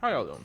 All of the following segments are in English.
How y'all doing?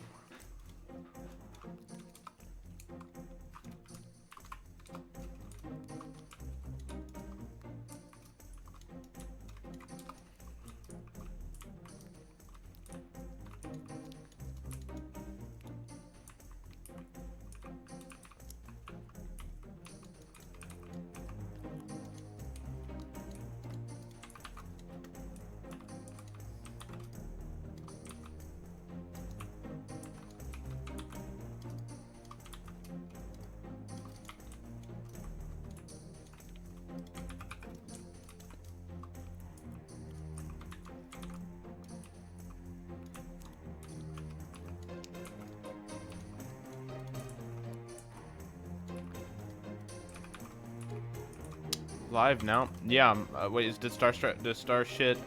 Live now? Yeah. Wait, did Star shit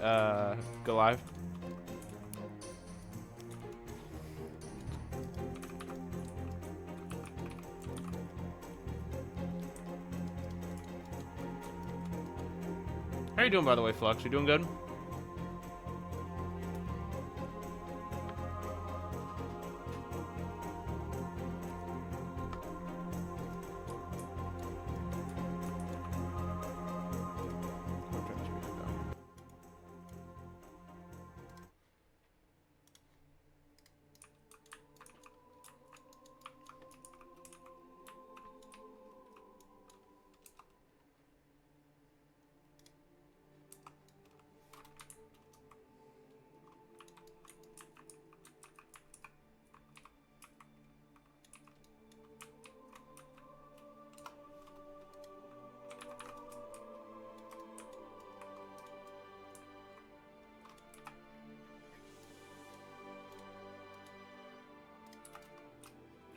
go live? How you doing, by the way, Flux? You doing good?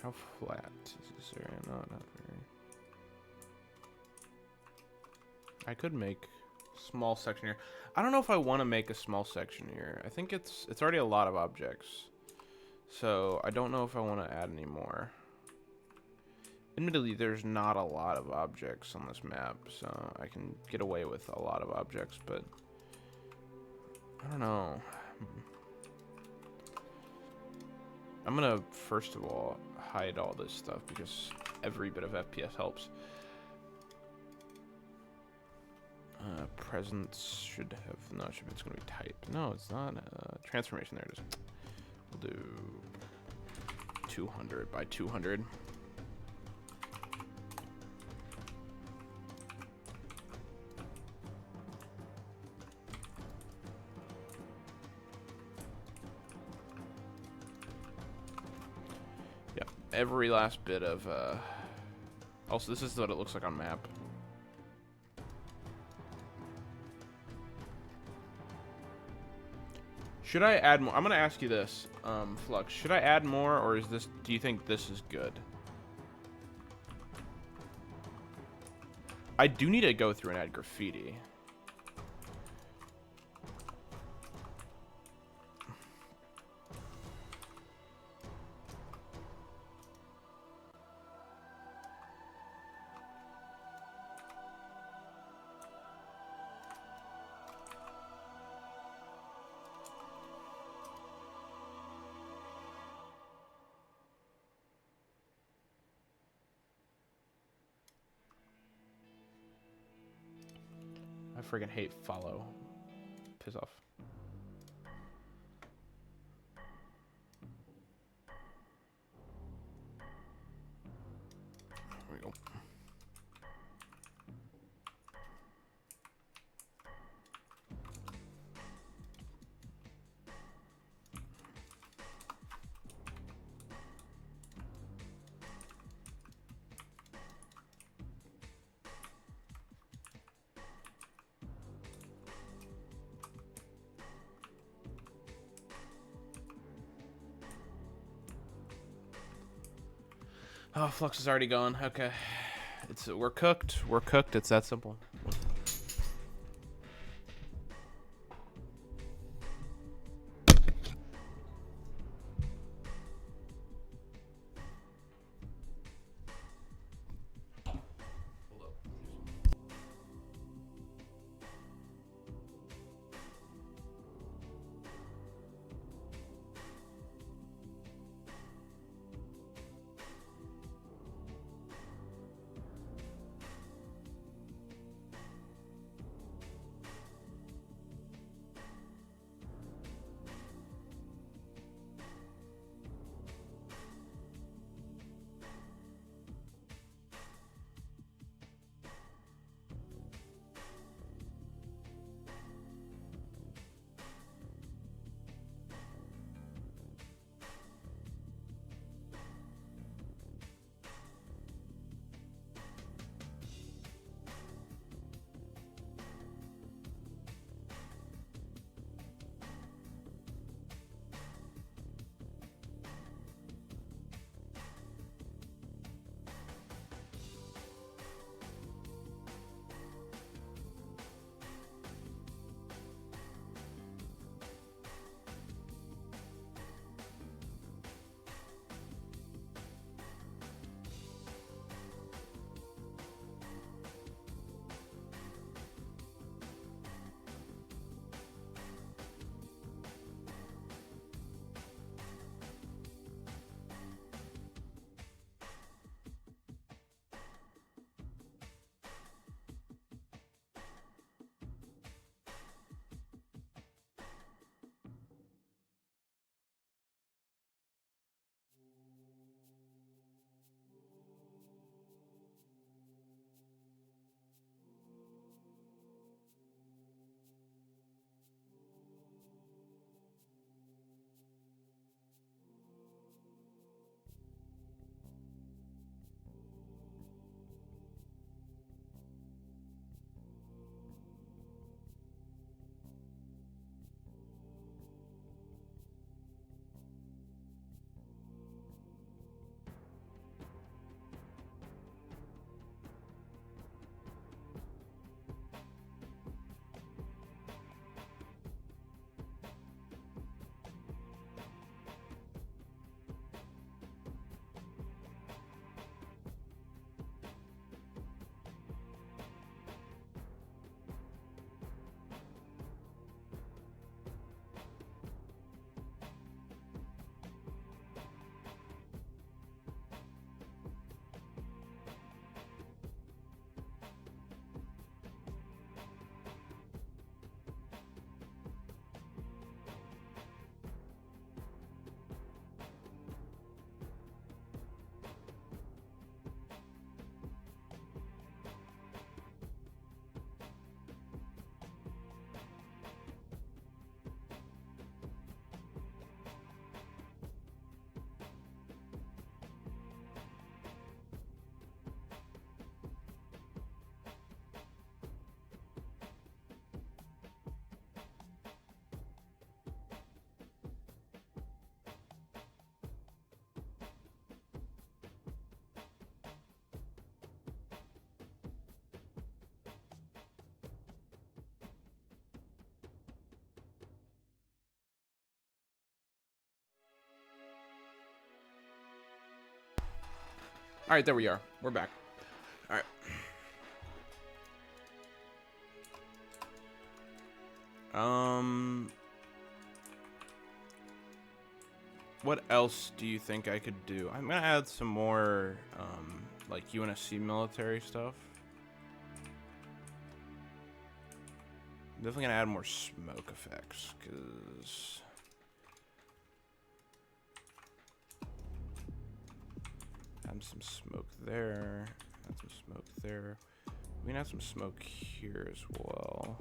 How flat is this area? No, not very. I could make small section here. I don't know if I want to make a small section here. I think it's already a lot of objects. So I don't know if I want to add any more. Admittedly, there's not a lot of objects on this map, so I can get away with a lot of objects, but I don't know. I'm gonna, first of all, hide all this stuff because every bit of FPS helps. Presence should have, no, it's gonna be type. No, it's not. Transformation, there it is. We'll do 200 by 200. Yeah, every last bit of, also this is what it looks like on map. Should I add more? I'm gonna ask you this, Flux. Should I add more, or is this? Do you think this is good? I do need to go through and add graffiti. I friggin' hate follow. Piss off. There we go. Oh, Flux is already gone. Okay. We're cooked. We're cooked. It's that simple. All right, there we are. We're back. All right. What else do you think I could do? I'm gonna add some more, like UNSC military stuff. I'm definitely gonna add more smoke effects, cause add some smoke there. Add some smoke there. We can add some smoke here as well.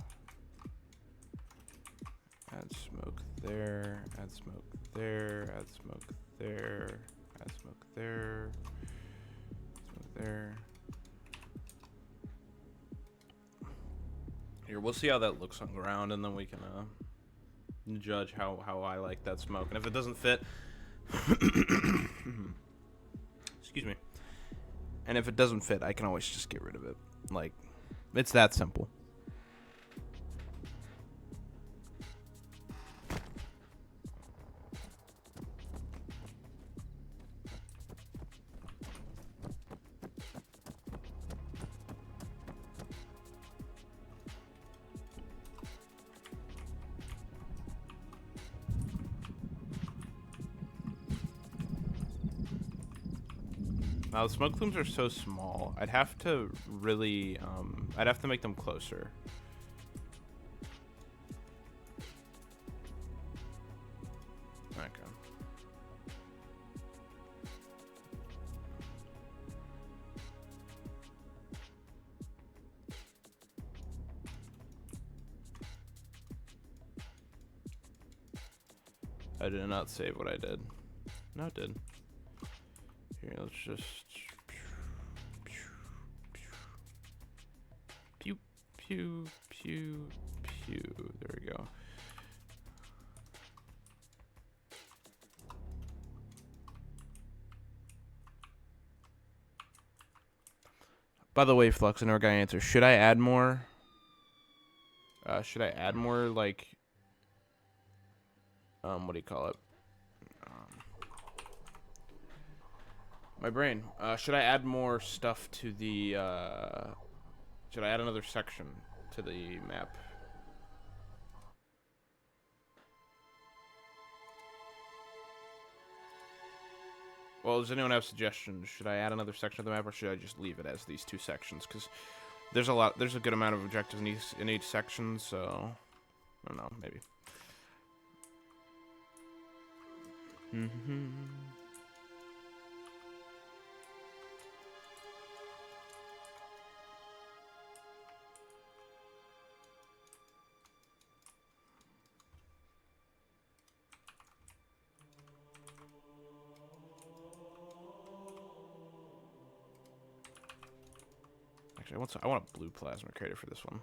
Add smoke there, add smoke there, add smoke there, add smoke there, smoke there. Here, we'll see how that looks on ground, and then we can judge how I like that smoke. And if it doesn't fit, excuse me. And if it doesn't fit, I can always just get rid of it. Like, it's that simple. Now, the smoke plumes are so small. I'd have to really, I'd have to make them closer. Okay. I did not save what I did. No, it did. Here, let's just pew, pew, pew, pew. There we go. By the way, Flux, and our guy answer. Should I add more? Like, what do you call it? My brain. Should I add more stuff to the, should I add another section to the map? Well, does anyone have suggestions? Should I add another section of the map, or should I just leave it as these two sections? Because there's a good amount of objectives in each section, so I don't know, maybe. Actually, I want a blue plasma crater for this one.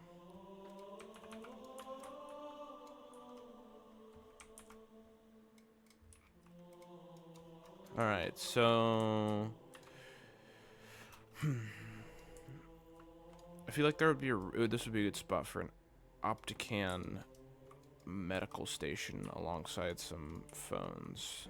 All right, so I feel like there would be this would be a good spot for an Optican medical station alongside some phones.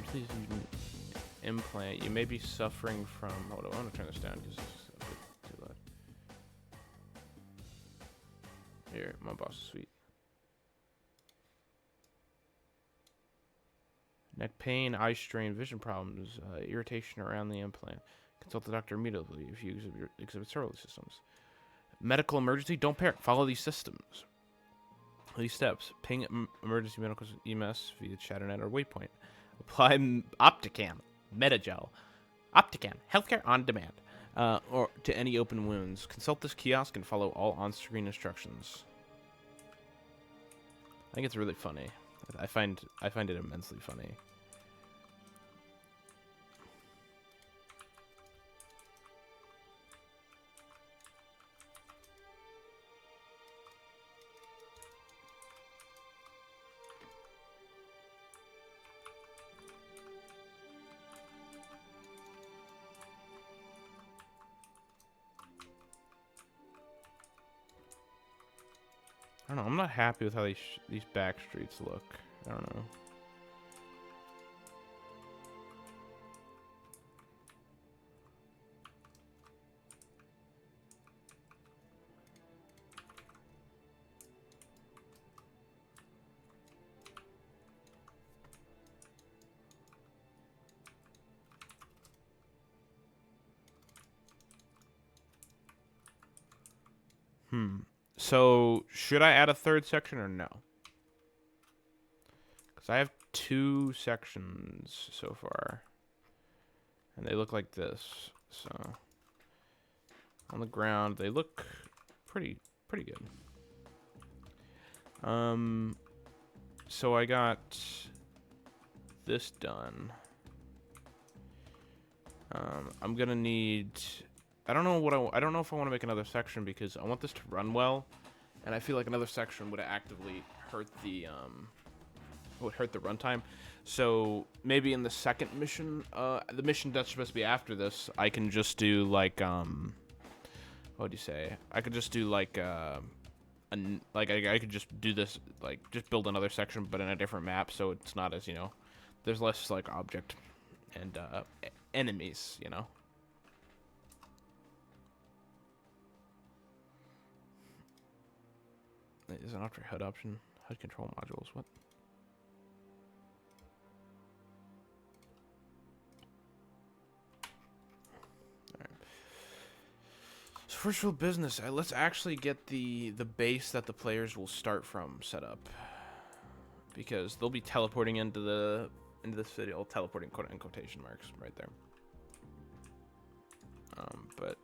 Please implant. You may be suffering from. Hold on, I want to turn this down because it's a bit too loud. Here, Mombasa suite. Neck pain, eye strain, vision problems, irritation around the implant. Consult the doctor immediately if you exhibit several systems. Medical emergency, don't panic. Follow these systems. These steps. Ping emergency medical EMS via Chatternet or Waypoint. Apply Optican, Metagel. Optican, healthcare on demand. or to any open wounds. Consult this kiosk and follow all on-screen instructions. I think it's really funny. I find it immensely funny. I don't know. I'm not happy with how these back streets look. I don't know. So, should I add a third section or no? Because I have 2 sections so far. And they look like this. So, on the ground, they look pretty good. So I got this done. I'm gonna need... I don't know I don't know if I want to make another section because I want this to run well, and I feel like another section would actively hurt the runtime. So maybe in the second mission, the mission that's supposed to be after this, I can just do like what do you say? I could just do like I could just do this, like just build another section but in a different map, so it's not as, you know, there's less like object and enemies, you know. There's an after HUD option. HUD control modules. What? Alright. So first rule of business. Let's actually get the base that the players will start from set up, because they'll be teleporting into the city. All teleporting in quotation marks right there. But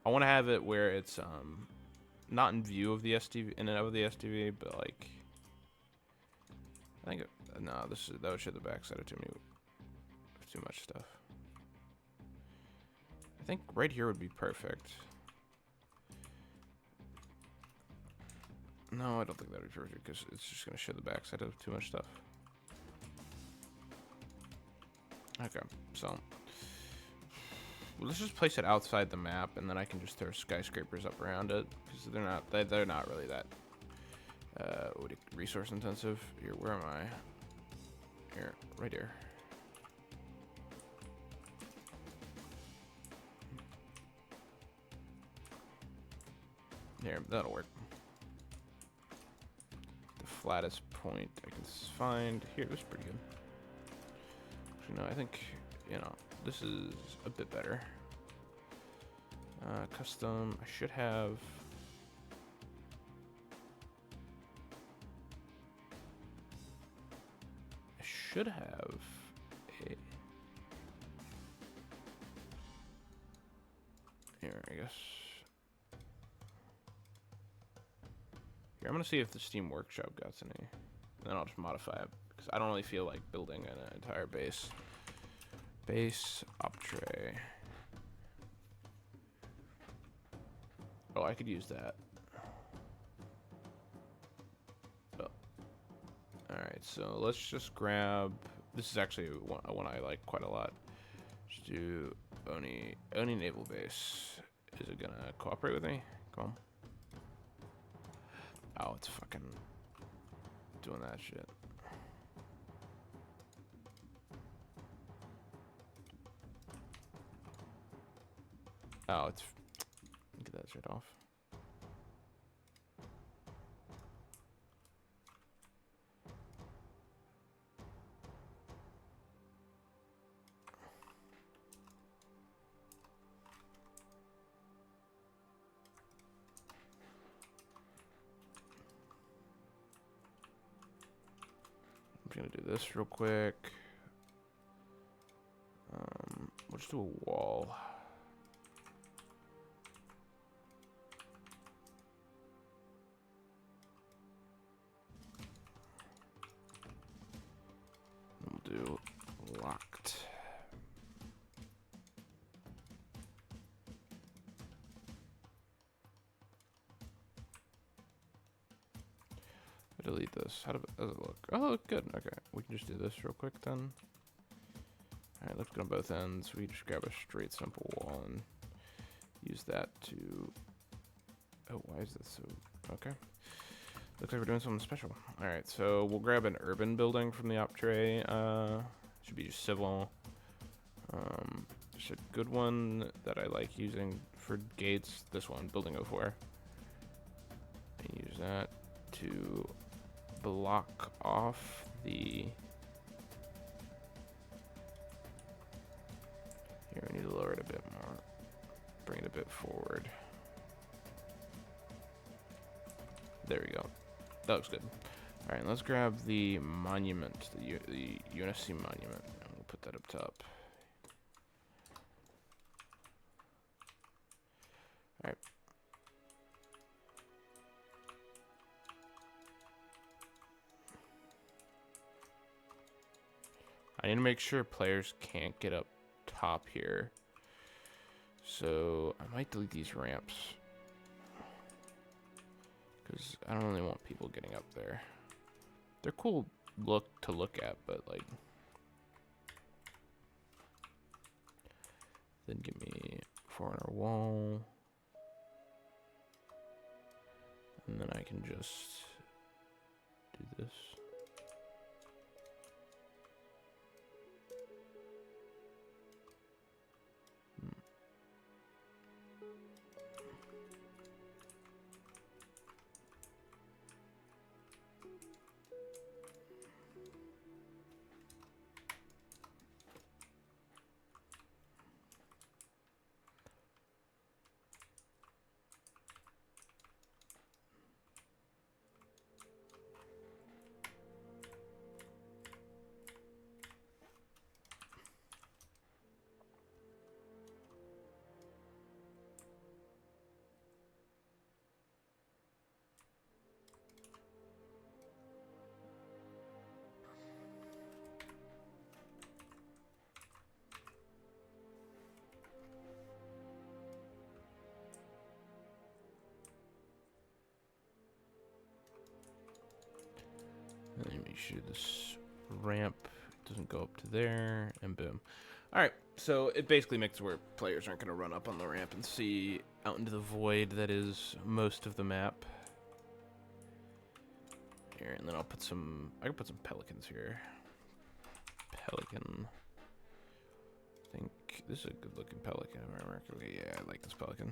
I want to have it where it's not in view of the STV, in and of the STV, but like I think no, that would show the backside of too much stuff. I think right here would be perfect. No, I don't think that would be perfect because it's just gonna show the backside of too much stuff. Okay, so let's just place it outside the map, and then I can just throw skyscrapers up around it because they're not really that resource intensive. Here, where am I? Here, right here. Here, that'll work. The flattest point I can find here. This is pretty good. Actually, no, I think, you know, this is a bit better. Custom, I should have... a... Here, I guess. Here, I'm gonna see if the Steam Workshop got any. And then I'll just modify it, because I don't really feel like building an entire base. Base op tray. Oh, I could use that. Oh. Alright, so let's just grab... This is actually one I like quite a lot. Just do Oni Naval Base. Is it gonna cooperate with me? Come on. Oh, it's fucking doing that shit. Oh, it's... Get that shit off. I'm gonna do this real quick. Let's do a wall. We'll do locked. Delete this. How does it look? Oh, good. Okay, we can just do this real quick then. All right, looks good on both ends. We just grab a straight, simple wall and use that to. Oh, why is this so? Okay. Looks like we're doing something special. All right, so we'll grab an urban building from the op tray. Should be just civil. Just a good one that I like using for gates. This one, building 04. And use that to block off the. Here, we need to lower it a bit more. Bring it a bit forward. There we go. That looks good. All right, let's grab the monument, the UNSC monument, and we'll put that up top. All right. I need to make sure players can't get up top here. So I might delete these ramps. Because I don't really want people getting up there. They're cool to look at, but like... Then give me 400 wall. And then I can just do this. Let me make sure this ramp doesn't go up to there, and boom. All right, so it basically makes it where players aren't going to run up on the ramp and see out into the void that is most of the map. Here, and then I'll put some, I can put some pelicans here. Pelican. I think this is a good looking pelican, if I remember correctly. Yeah, I like this pelican.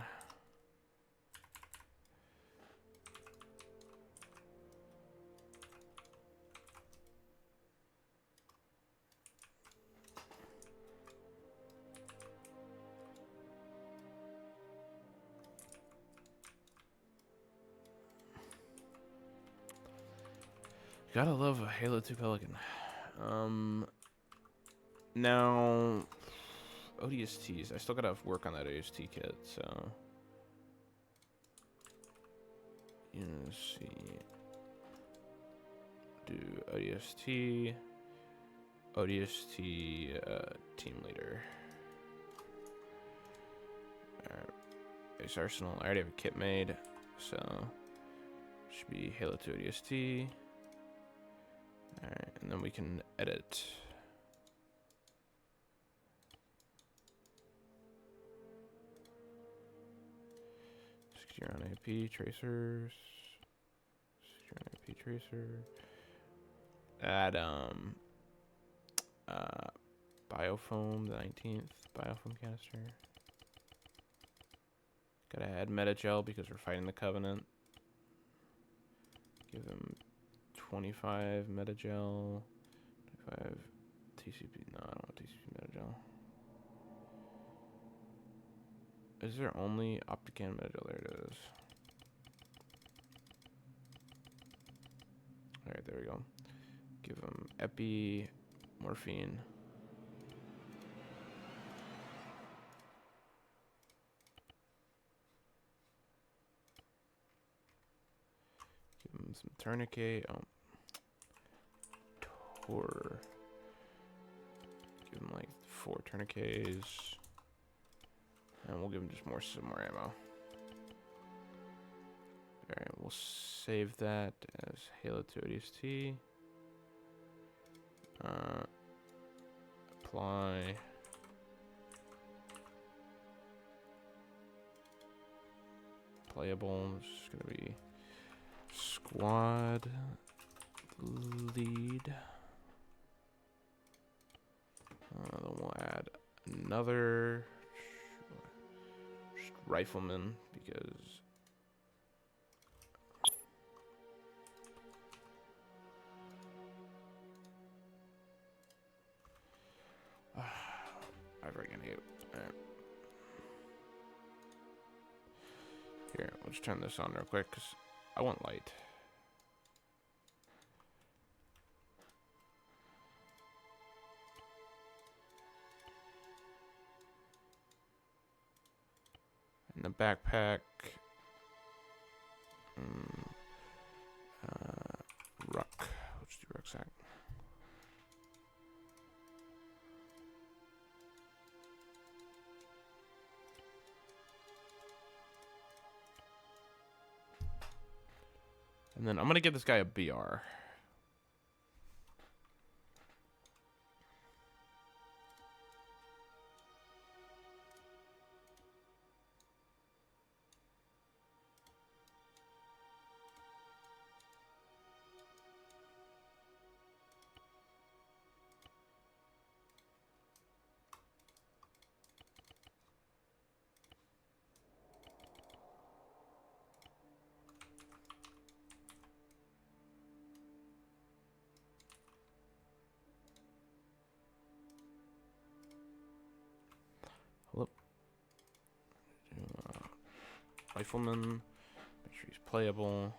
Gotta love a Halo 2 Pelican. Now, ODSTs. I still gotta work on that ODST kit, so. Let's see. Do ODST. ODST team leader. Alright. Base Arsenal. I already have a kit made, so. Should be Halo 2 ODST. Alright, and then we can edit. Secure on AP tracers. Secure on AP tracer. Add biofoam, the 19th biofoam canister. Gotta add metagel because we're fighting the Covenant. Give them 25 metagel, 25 TCP. No, I don't want TCP metagel. Is there only Optican metagel? There it is. Alright, there we go. Give them epi, morphine. some tourniquet. Give him like 4 tourniquets. And we'll give him just some more ammo. Alright, we'll save that as Halo 2 ODST. Apply. Playable. This is going to be squad lead. Then we'll add another rifleman because I've already gonna get. Here, let's turn this on real quick because I want light. And the backpack. Ruck. Let's do rucksack. And then I'm gonna give this guy a BR. Rifleman, make sure he's playable.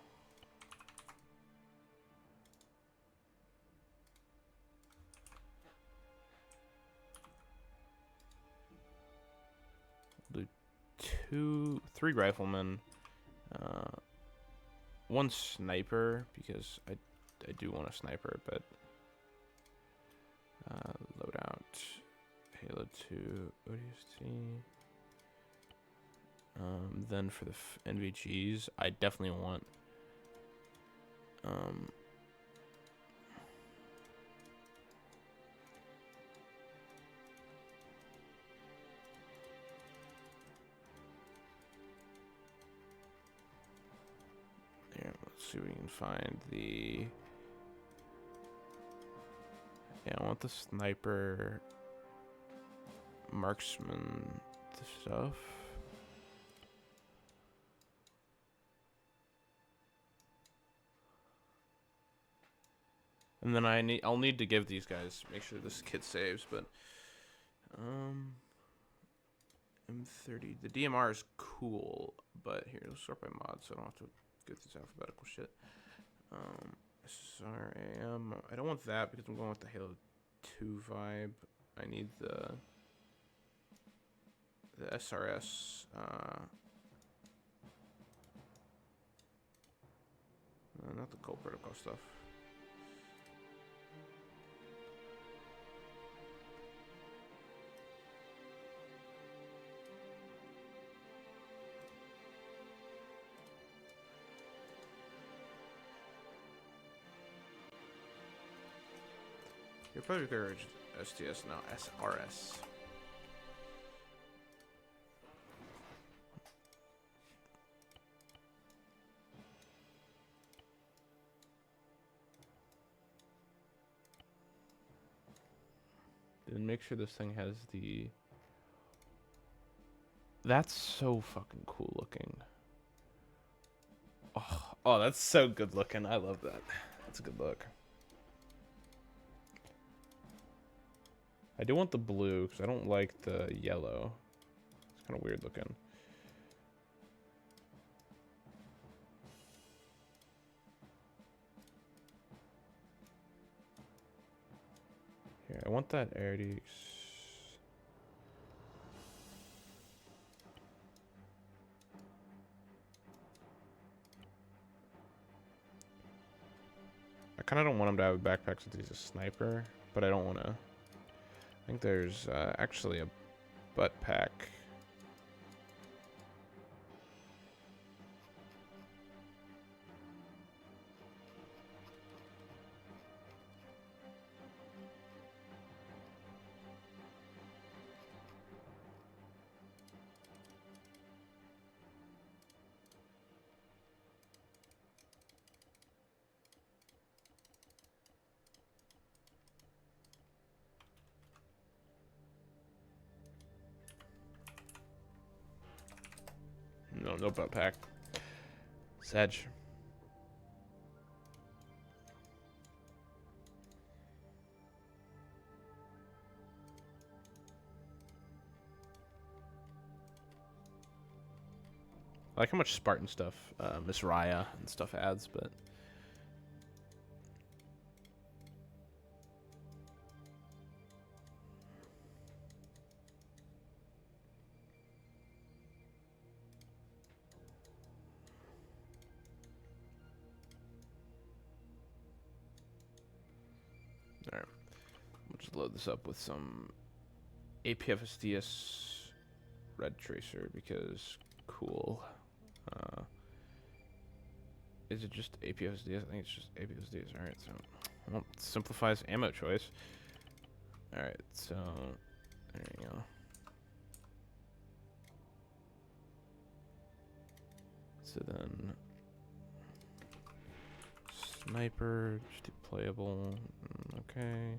Do 3 riflemen, 1 sniper because I do want a sniper, but loadout, Halo 2 ODST. Then for the NVGs, I definitely want here, let's see if we can find the I want the sniper marksman stuff. And then I'll need to give these guys, make sure this kit saves, but M30, the DMR is cool, but here, let's sort by mod so I don't have to go through this alphabetical shit. SRAM, I don't want that because I'm going with the Halo 2 vibe. I need the SRS, not the Cold Protocol stuff. You're probably gonna STS now, SRS. Then make sure this thing has the. That's so fucking cool looking. Oh, that's so good looking. I love that. That's a good look. I do want the blue because I don't like the yellow. It's kind of weird looking. Here, I want that Airdex. kind of don't want him to have a backpack since he's a sniper, but I don't want to. I think there's actually a butt pack. No butt pack. Sedge. I like how much Spartan stuff Miss Raya and stuff adds, but all right. We'll just load this up with some APFSDS red tracer because cool. Is it just APFSDS? I think it's just APFSDS. All right, so well, simplifies ammo choice. All right, so there you go. So then sniper, just playable. Okay.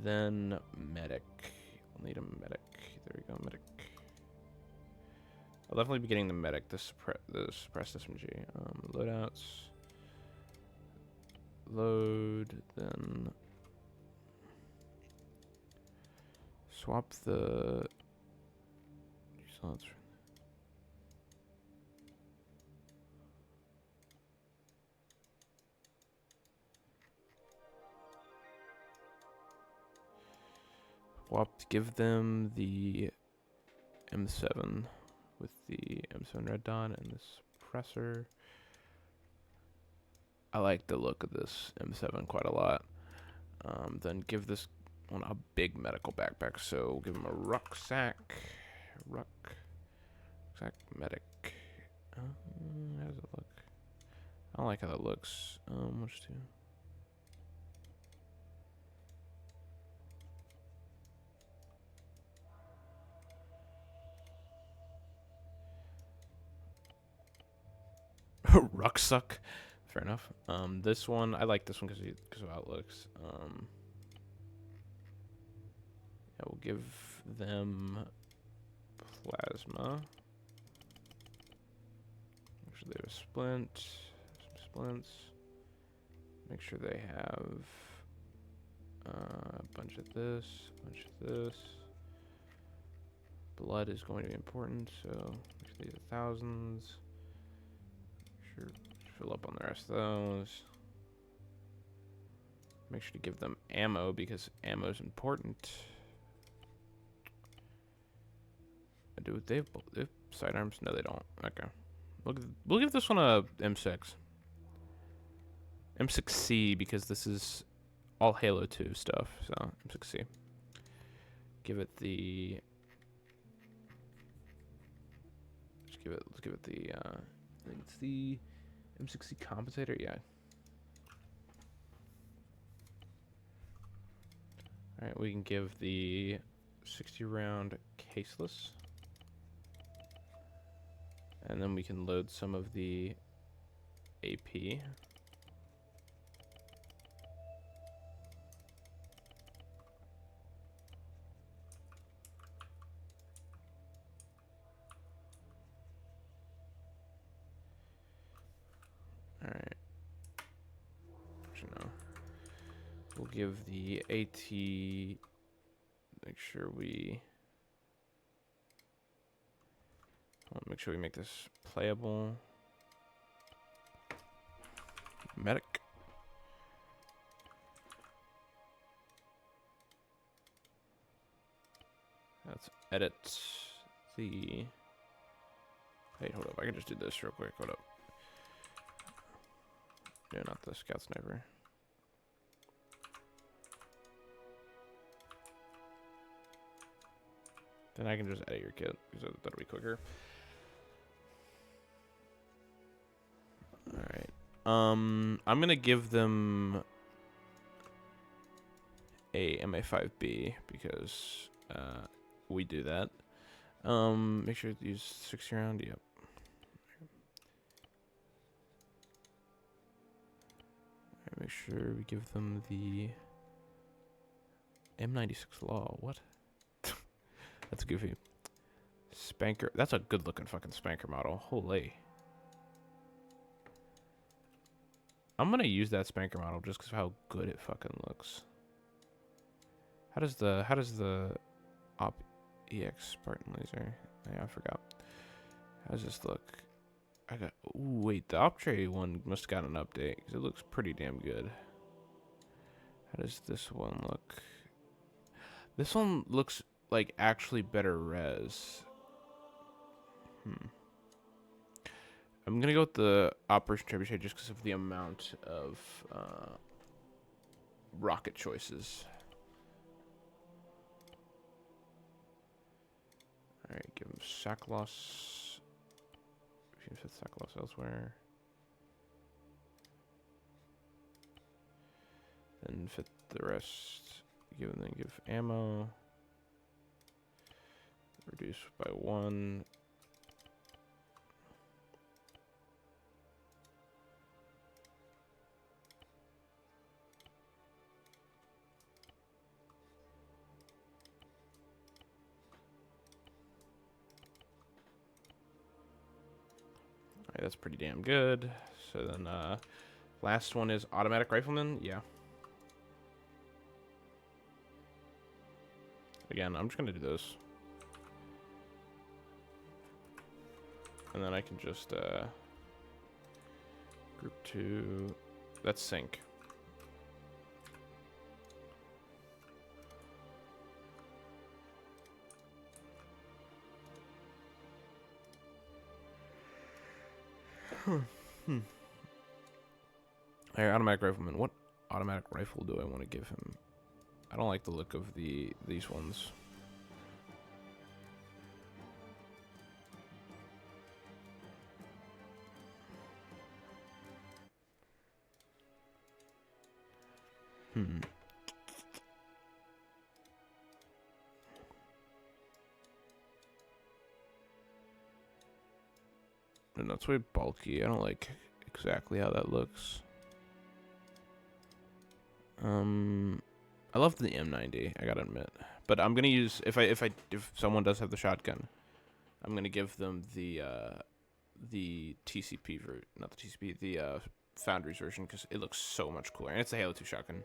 Then medic. I'll need a medic. There we go, medic. I'll definitely be getting the medic, the suppressed SMG. Loadouts. Load, then swap the give them the M7 with the M7 red dot and the suppressor. I like the look of this M7 quite a lot. Then give this one a big medical backpack. So give him a rucksack. Rucksack medic. How does it look? I don't like how that looks. Which two? Rucksack. Fair enough. This one, I like this one because of how it looks. Yeah, we'll give them plasma. Make sure they have a splint, some splints. Make sure they have a bunch of this, Blood is going to be important, so make sure these are thousands. Make sure fill up on the rest of those. Make sure to give them ammo because ammo is important. Do they have sidearms? No, they don't. Okay, we'll give this one a M6, M6C because this is all Halo 2 stuff. So M6C. Give it the. Let's give it the. I think it's the M6C compensator. Yeah. All right, we can give the 60 round caseless. And then we can load some of the AP. All right. Actually, no. We'll give the AT. Make sure we. Make sure we make this playable. Medic. Let's edit the Hey, hold up. I can just do this real quick. Hold up. Yeah, not the scout sniper. Then I can just edit your kit, because that'll be quicker. Alright. I'm gonna give them a MA5B, because we do that. Make sure to use 60 round, yep. Make sure we give them the M96 Law. What? That's goofy. Spanker. That's a good looking fucking spanker model. Holy. I'm gonna use that spanker model just because of how good it fucking looks. How does the Op EX Spartan laser? Yeah, I forgot. How does this look? Ooh, wait, the Optray one must have got an update because it looks pretty damn good. How does this one look? This one looks like actually better res. I'm gonna go with the Operation Trebuchet just because of the amount of rocket choices. All right, give him sack loss. If you set sack loss elsewhere, then fit the rest. Give ammo. Reduce by 1. Alright, that's pretty damn good. So then, last one is automatic rifleman. Yeah. Again, I'm just gonna do this. And then I can just, group 2. That's sync. Hey, automatic rifleman. What automatic rifle do I want to give him? I don't like the look of these ones. And that's way bulky. I don't like exactly how that looks. I love the M90, I gotta admit. But I'm gonna use if someone does have the shotgun, I'm gonna give them the TCP route, not the TCP, the Foundry's version, because it looks so much cooler, and it's a Halo 2 shotgun.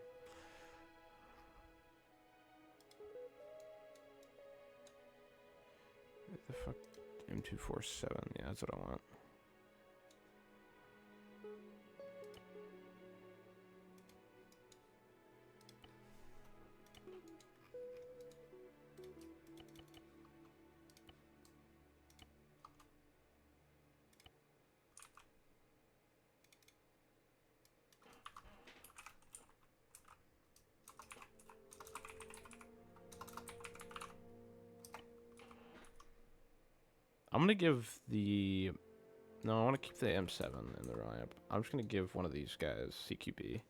What the fuck? M247, yeah, that's what I want. I'm gonna give the... No, I want to keep the M7 in the ramp. I'm just gonna give one of these guys CQB.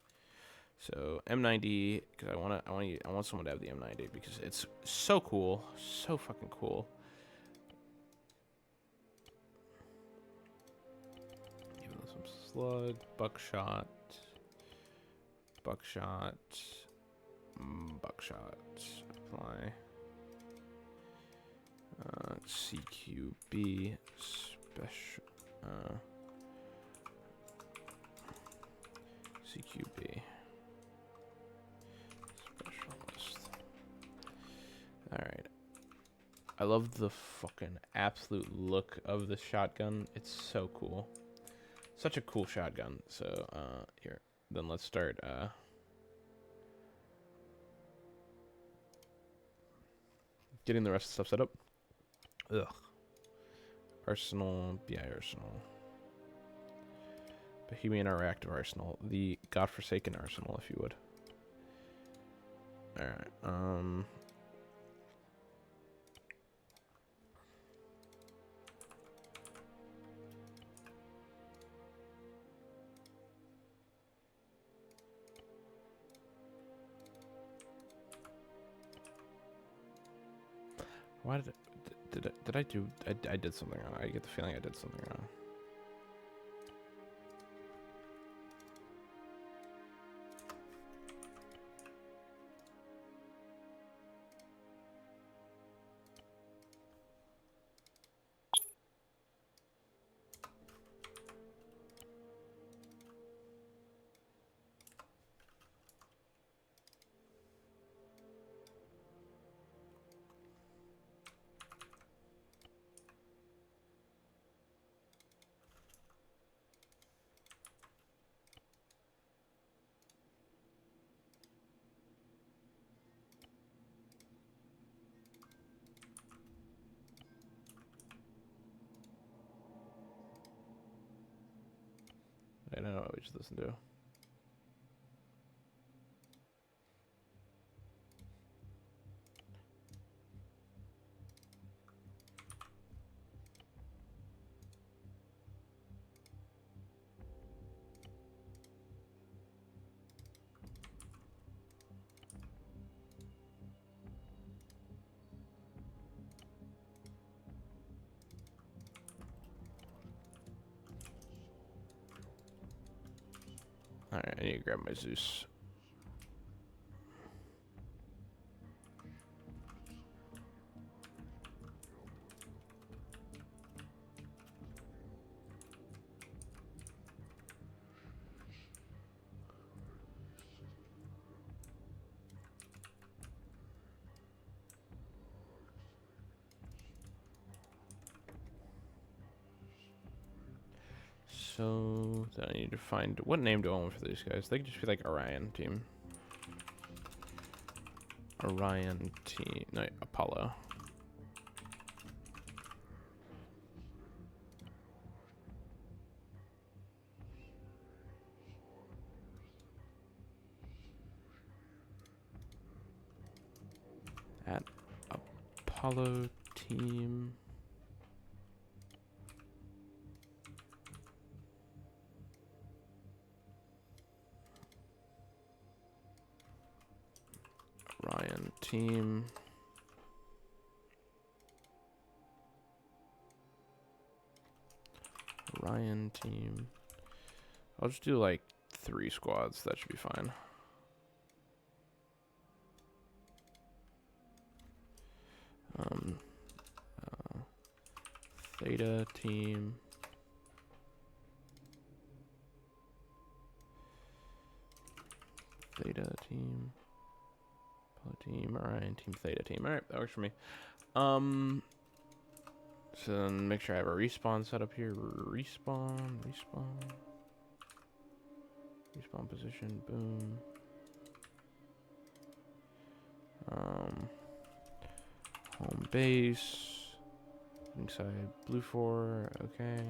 So M90, because I want someone to have the M90 because it's so cool, so fucking cool. Give them some slug, buckshot, apply. CQB special. CQB specialist. All right. I love the fucking absolute look of the shotgun. It's so cool. Such a cool shotgun. So here, then let's start. Getting the rest of the stuff set up. Ugh. Arsenal, BI Arsenal. Bohemian or active Arsenal. The godforsaken Arsenal, if you would. Alright, why did I do... I did something wrong. I get the feeling I did something wrong. I don't know what we just listened to. Alright, I need to grab my Zeus. So then I need to find what name do I want for these guys? They could just be like Orion team. Orion team, no, Apollo. At Apollo team. Ryan team. Ryan team. I'll just do like 3 squads. That should be fine. Theta team. Theta team. Team, Orion team, Theta team. All right, that works for me. So then make sure I have a respawn set up here. Respawn position. Boom. Home base. Inside blue 4. Okay.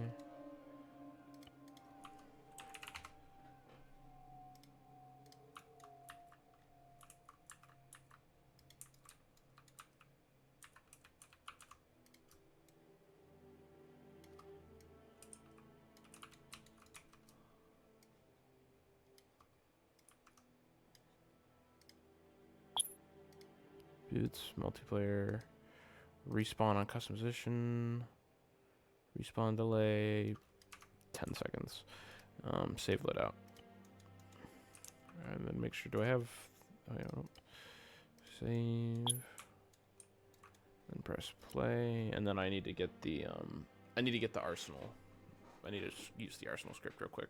Boots, multiplayer, respawn on customization, respawn delay, 10 seconds. Save loadout. And then make sure, do I have, save, then press play, and then I need to get the, arsenal. I need to use the arsenal script real quick.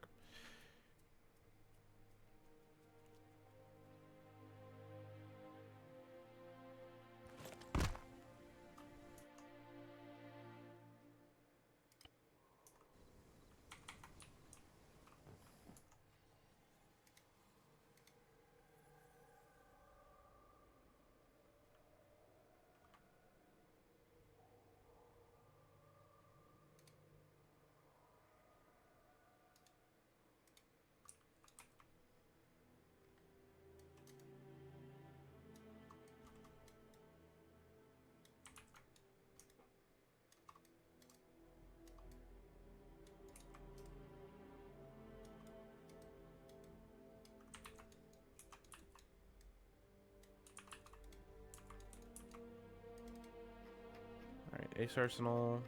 Ace Arsenal.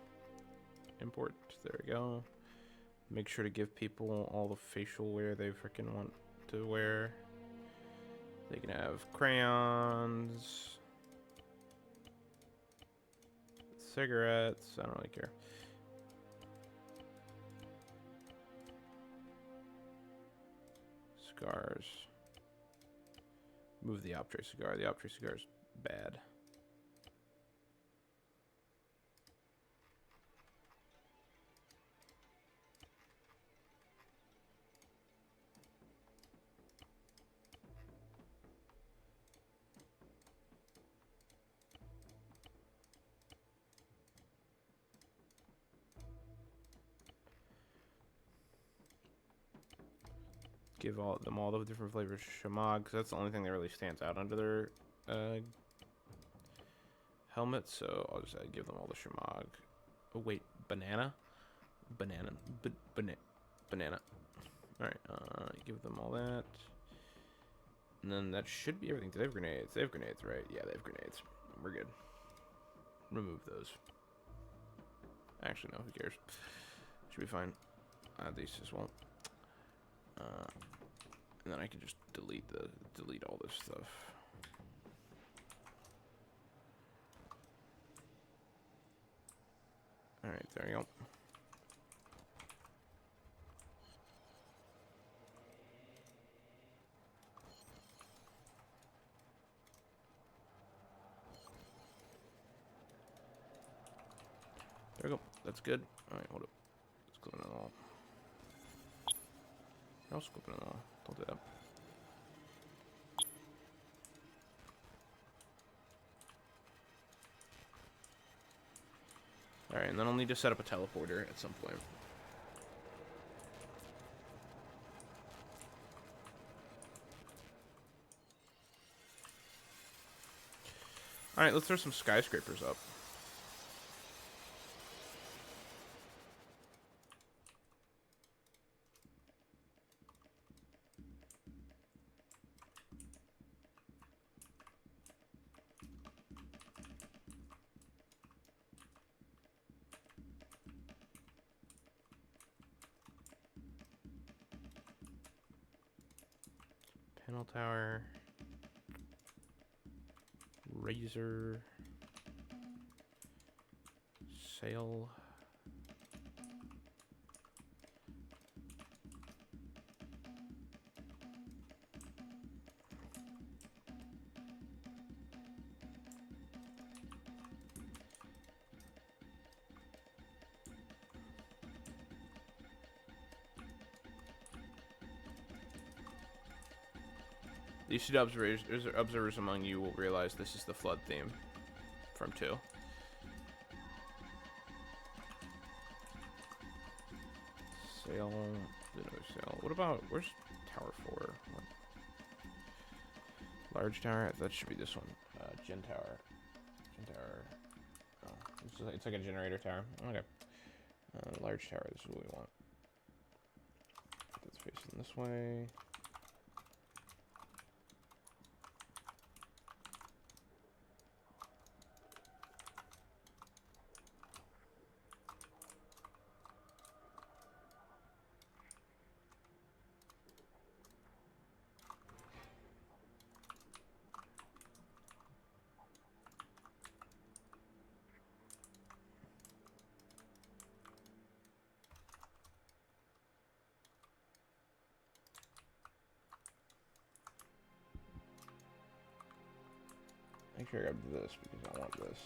Import. There we go. Make sure to give people all the facial wear they freaking want to wear. They can have crayons, cigarettes. I don't really care. Cigars. Move the Optre cigar. The Optre cigar is bad. Give them all the different flavors. Shamag, because that's the only thing that really stands out under their helmet. So I'll just give them all the Shamag. Oh wait, banana, banana. All right, give them all that, and then that should be everything. Do they have grenades? They have grenades, right? Yeah, they have grenades. We're good. Remove those. Actually, no. Who cares? Should be fine. These just won't. And then I can just delete all this stuff. All right, there you go. There we go. That's good. All right, hold up. Let's clip it all. You're also clipping it all. Don't do that. All right, and then I'll need to set up a teleporter at some point. All right, let's throw some skyscrapers up. Panel tower. Razor. Sail. The student observers among you will realize this is the flood theme from 2. Sail. Another sail. What about, where's tower 4? What? Large tower? That should be this one. Gen tower. Gen tower. Oh, it's like a generator tower. Okay. Large tower. This is what we want. That's facing this way. Make sure I grab this because I want this.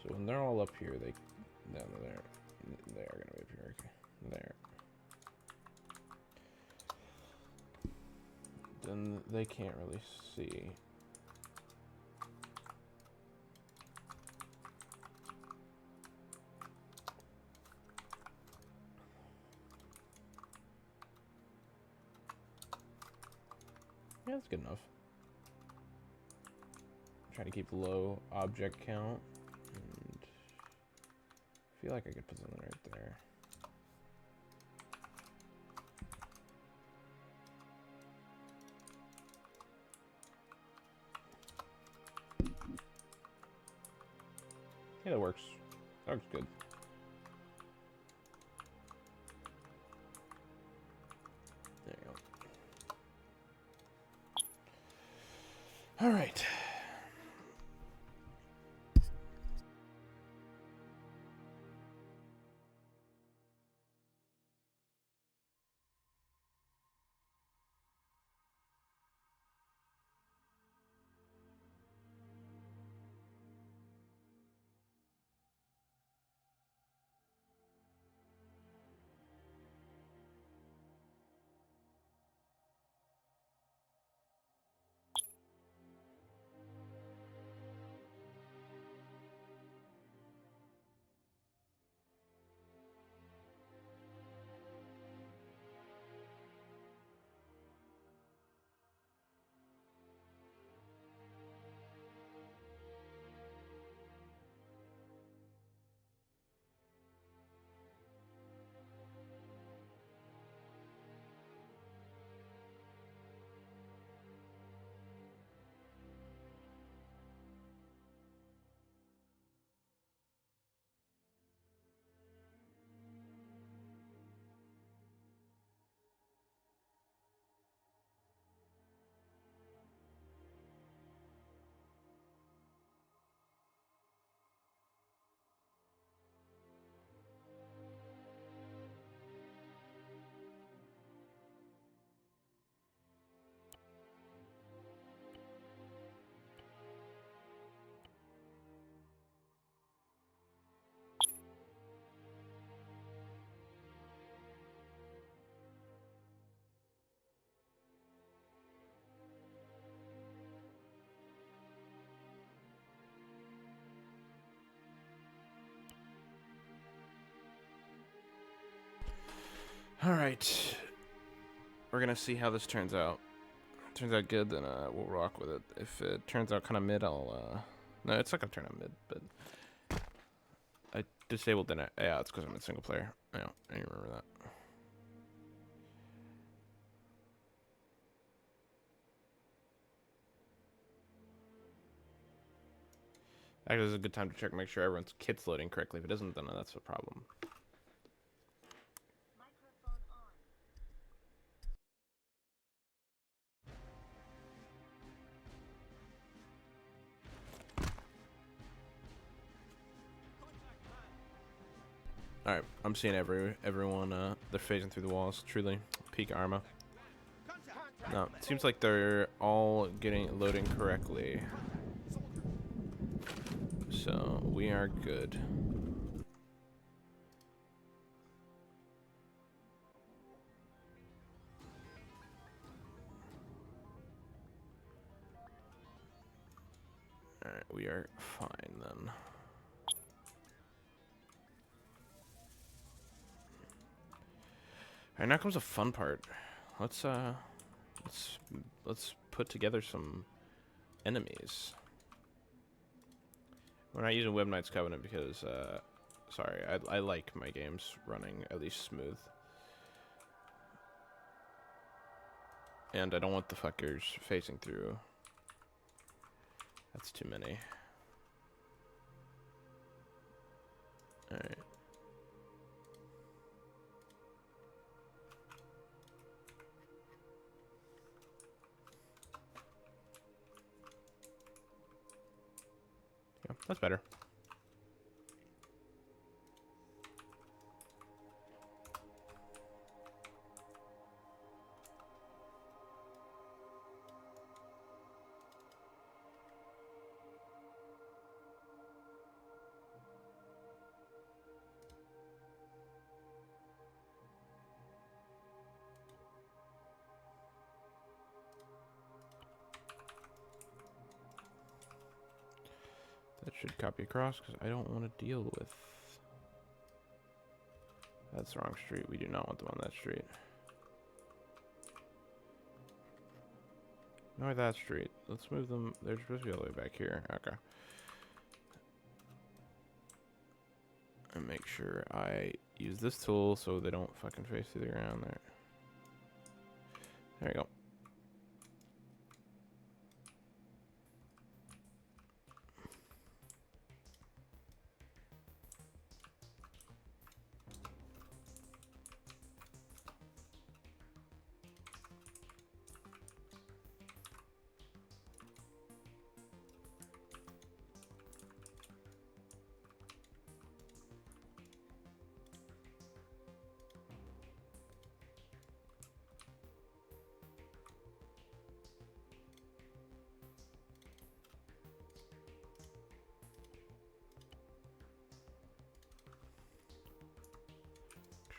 So when they're all up here, they are gonna be up here. Okay, there. Then they can't really see. Yeah, that's good enough. Try to keep low object count. And I feel like I could put something right there. Yeah, that works. That looks good. There you go. All right. All right. We're gonna see how this turns out. Turns out good, then we'll rock with it. If it turns out kind of mid, I'll no, it's not gonna turn out mid, but I disabled the net. Yeah, it's because I'm in single player. Yeah, I remember that. Actually, this is a good time to check, make sure everyone's kit's loading correctly. If it doesn't, then that's a problem. Alright, I'm seeing everyone, they're phasing through the walls. Truly, peak Arma. No, it seems like they're all loading correctly. So, we are good. Alright, we are fine then. Alright, now comes the fun part. Let's put together some enemies. We're not using Web Knight's Covenant because, sorry, I like my games running at least smooth. And I don't want the fuckers facing through. That's too many. Alright. Yeah, that's better. That should copy across because I don't want to deal with. That's the wrong street. We do not want them on that street. Nor that street. Let's move them. They're supposed to be all the way back here. Okay. And make sure I use this tool so they don't fucking face through the ground there. There you go.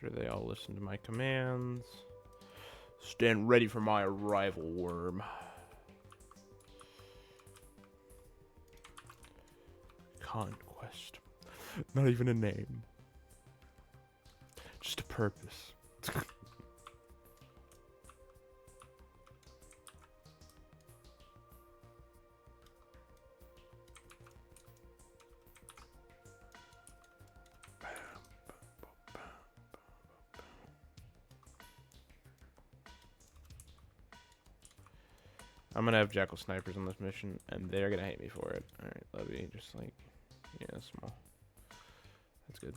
Sure they all listen to my commands. Stand ready for my arrival, worm. Conquest. Not even a name. Just a purpose. I'm gonna have jackal snipers on this mission, and they're gonna hate me for it. All right, Levy, just like, yeah, small. That's good.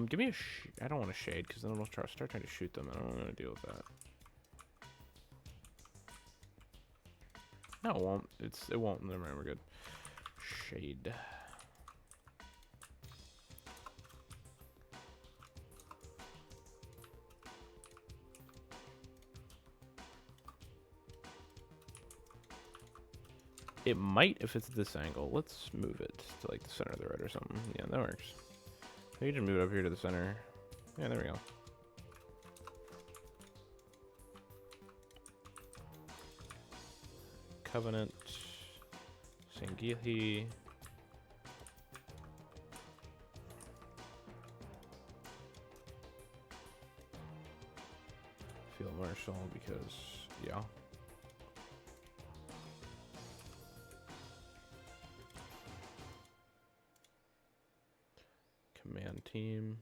Give me a I don't want a shade because then I'll start trying to shoot them. I don't want to deal with that. No, it won't. It won't. Never mind. We're good. Shade. It might if it's this angle. Let's move it to like the center of the road or something. Yeah, that works. You can just move it up here to the center. Yeah, there we go. Covenant. Sangihi. Field Marshal because, yeah. Command team.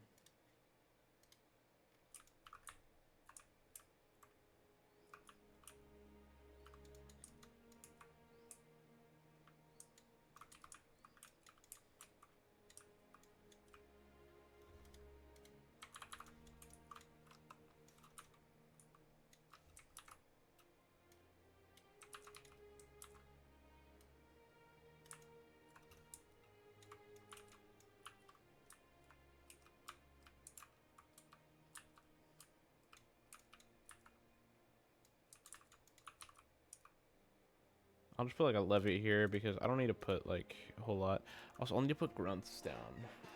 I'll just put like a levy here because I don't need to put like a whole lot. Also, I'll need to put grunts down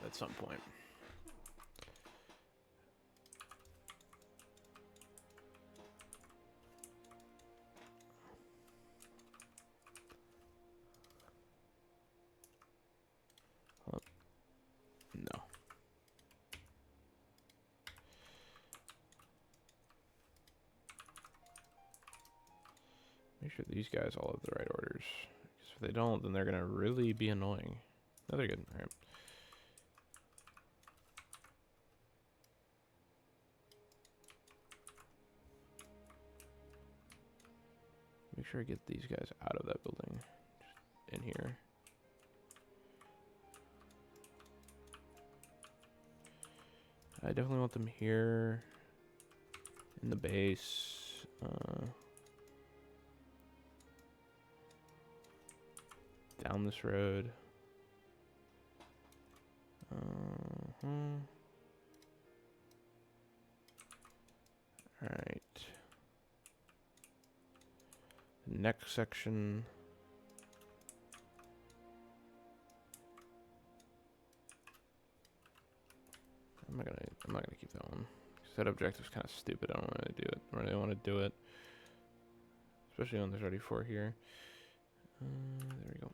at some point. No. Make sure these guys all have the right orders. Because if they don't, then they're going to really be annoying. No, they're good. All right. Make sure I get these guys out of that building. Just in here. I definitely want them here. In the base. Down this road. Alright. Next section. I'm not gonna keep that one. That objective's kind of stupid. I don't want to do it. I really want to do it. Especially when there's already 4 here. There we go.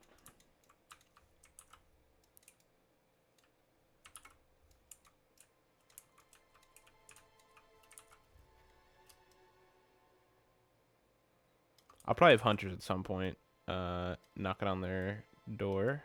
I'll probably have hunters at some point. Knocking on their door.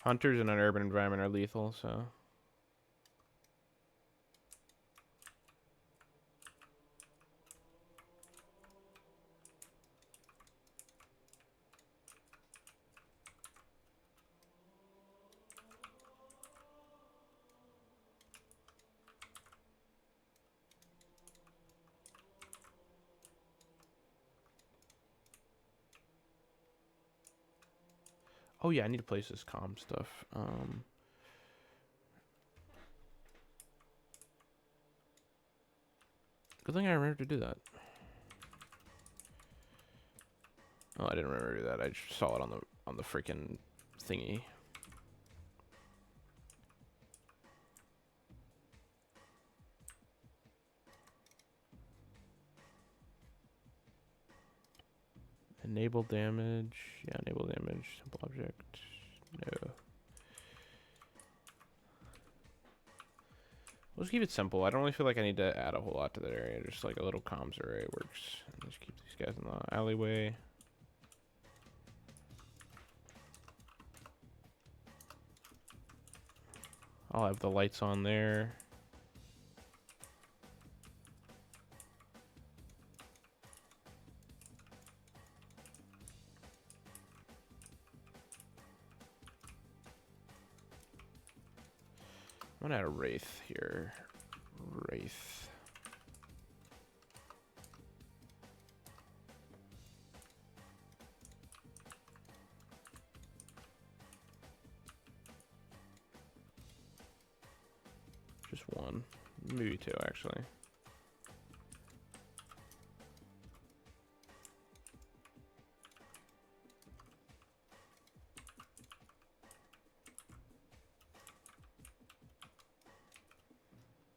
Hunters in an urban environment are lethal, so. Oh yeah, I need to place this comm stuff. Good thing I remembered to do that. Oh, I didn't remember to do that. I just saw it on the freaking thingy. Enable damage. Yeah, enable damage. Simple object. No. Let's keep it simple. I don't really feel like I need to add a whole lot to that area. Just like a little comms array works. And just keep these guys in the alleyway. I'll have the lights on there. I'm gonna add a wraith here. Wraith. Just one. Maybe two, actually.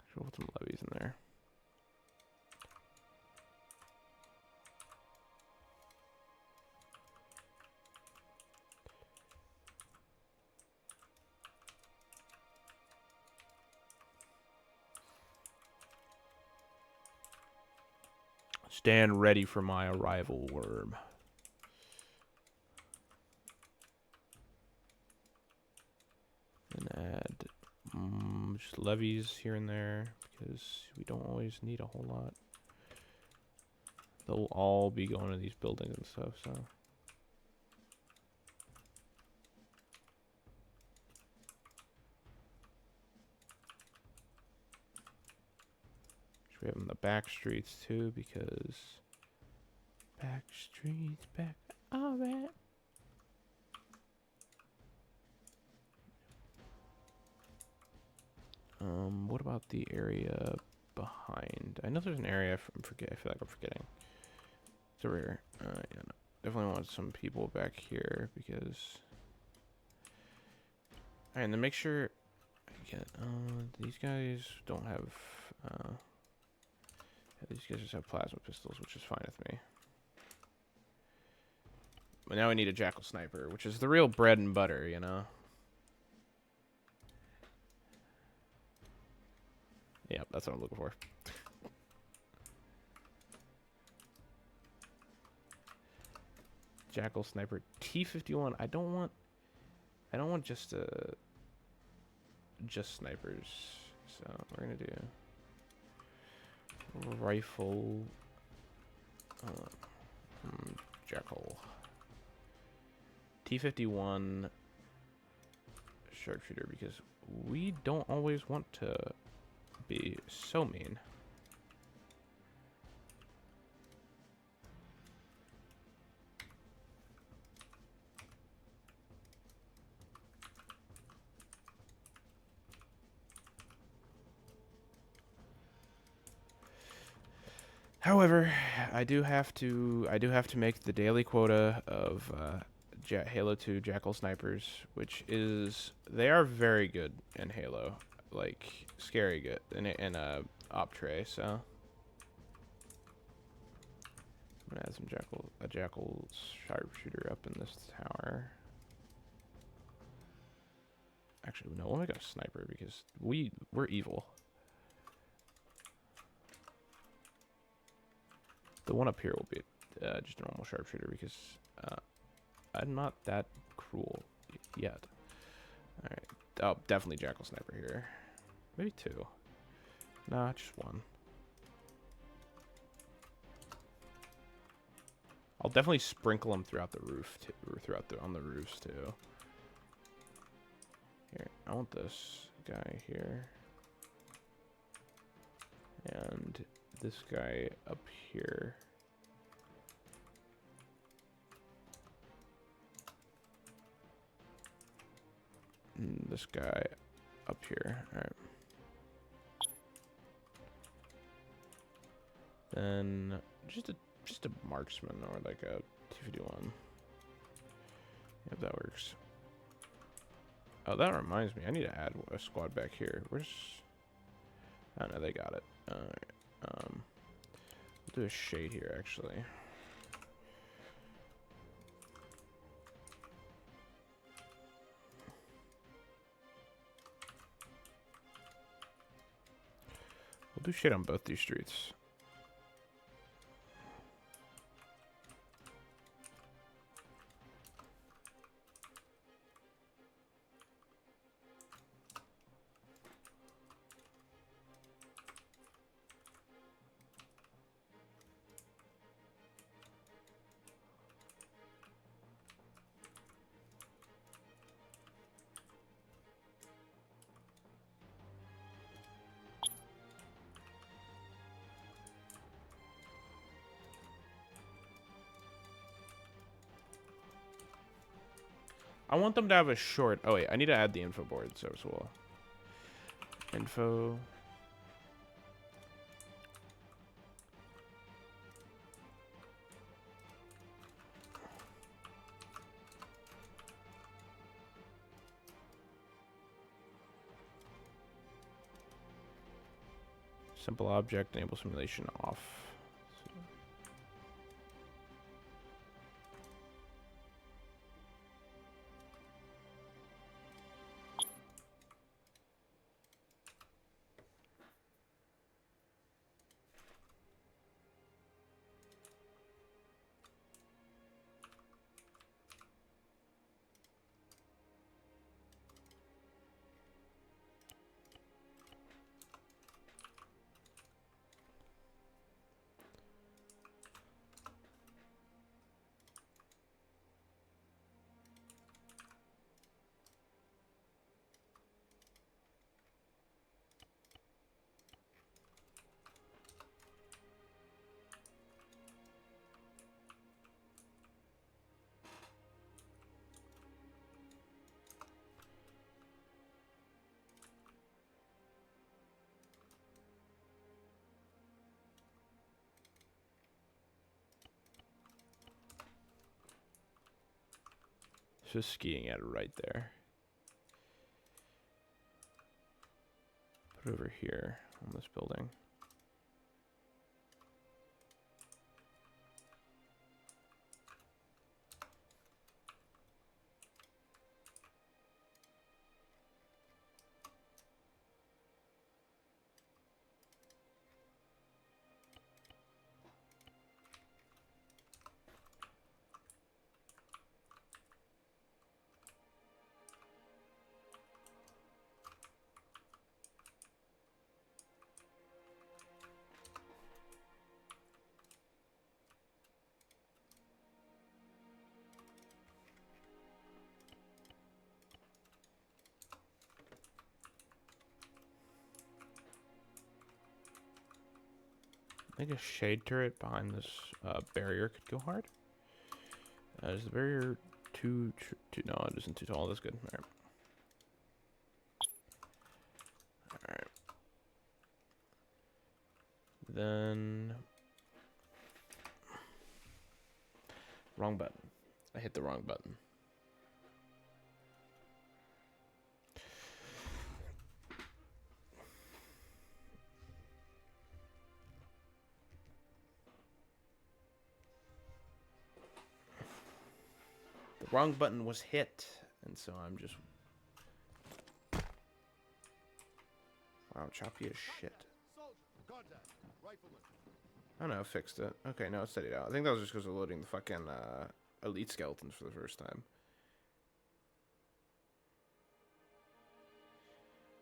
Actually, put some levies in there. Stand ready for my arrival, worm. And add just levies here and there because we don't always need a whole lot. They'll all be going to these buildings and stuff, so. We have them in the back streets too, because back streets, back. All right. What about the area behind? I know there's an area. I feel like I'm forgetting. It's over here. Yeah, no. Definitely want some people back here because. All right, and then make sure. These guys don't have. These guys just have plasma pistols, which is fine with me. But now we need a jackal sniper, which is the real bread and butter, you know? Yeah, that's what I'm looking for. Jackal sniper T51. I don't want just snipers. So we're gonna do rifle jackal T51 sharpshooter because we don't always want to be so mean. However, I do have to make the daily quota of Halo 2 Jackal snipers, which is they are very good in Halo, like scary good in op tray. So I'm gonna add some a jackal sharpshooter up in this tower. Actually, no, we'll make a sniper because we're evil. The one up here will be just a normal sharpshooter because I'm not that cruel yet. All right. Oh, definitely jackal sniper here. Maybe two. Nah, just one. I'll definitely sprinkle them throughout the roof too, or on the roofs too. Here, I want this guy here, and this guy up here. And this guy up here. All right. Then just a marksman or like a 251. If that works. Oh, that reminds me. I need to add a squad back here. Where's... Oh, no, they got it. Alright. We'll do a shade here, actually. We'll do shade on both these streets. I want them to have a short... Oh, wait. I need to add the info board so as well. Info... Simple object, enable simulation off. Just skiing at it right there. Put it over here on this building. I think a shade turret behind this barrier could go hard. Is the barrier too... No, it isn't too tall. That's good. All right. All right. Then... Wrong button. I hit the wrong button. The wrong button was hit, and so I'm just... Wow, choppy as shit. Oh no, fixed it. Okay, no, it's steadied out. I think that was just because of loading the fucking elite skeletons for the first time.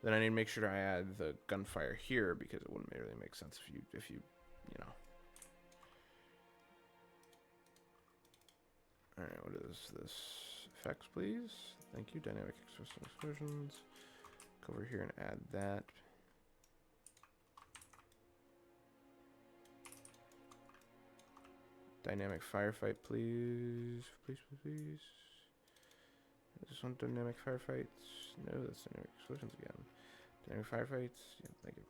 Then I need to make sure I add the gunfire here because it wouldn't really make sense if you know. All right, what is this? Effects, please. Thank you. Dynamic explosions. Go over here and add that. Dynamic firefight, please. Please, please, please. I just want dynamic firefights. No, that's dynamic explosions again. Dynamic firefights. Yeah, thank you.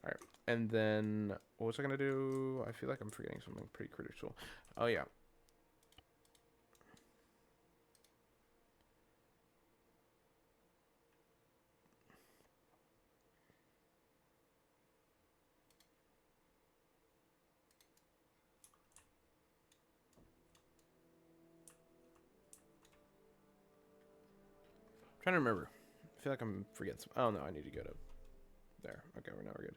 Alright. And then, what was I going to do? I feel like I'm forgetting something pretty critical. Oh, yeah. Trying to remember. I feel like I'm forgetting some. Oh no, I need to go to there. Okay, now we're good.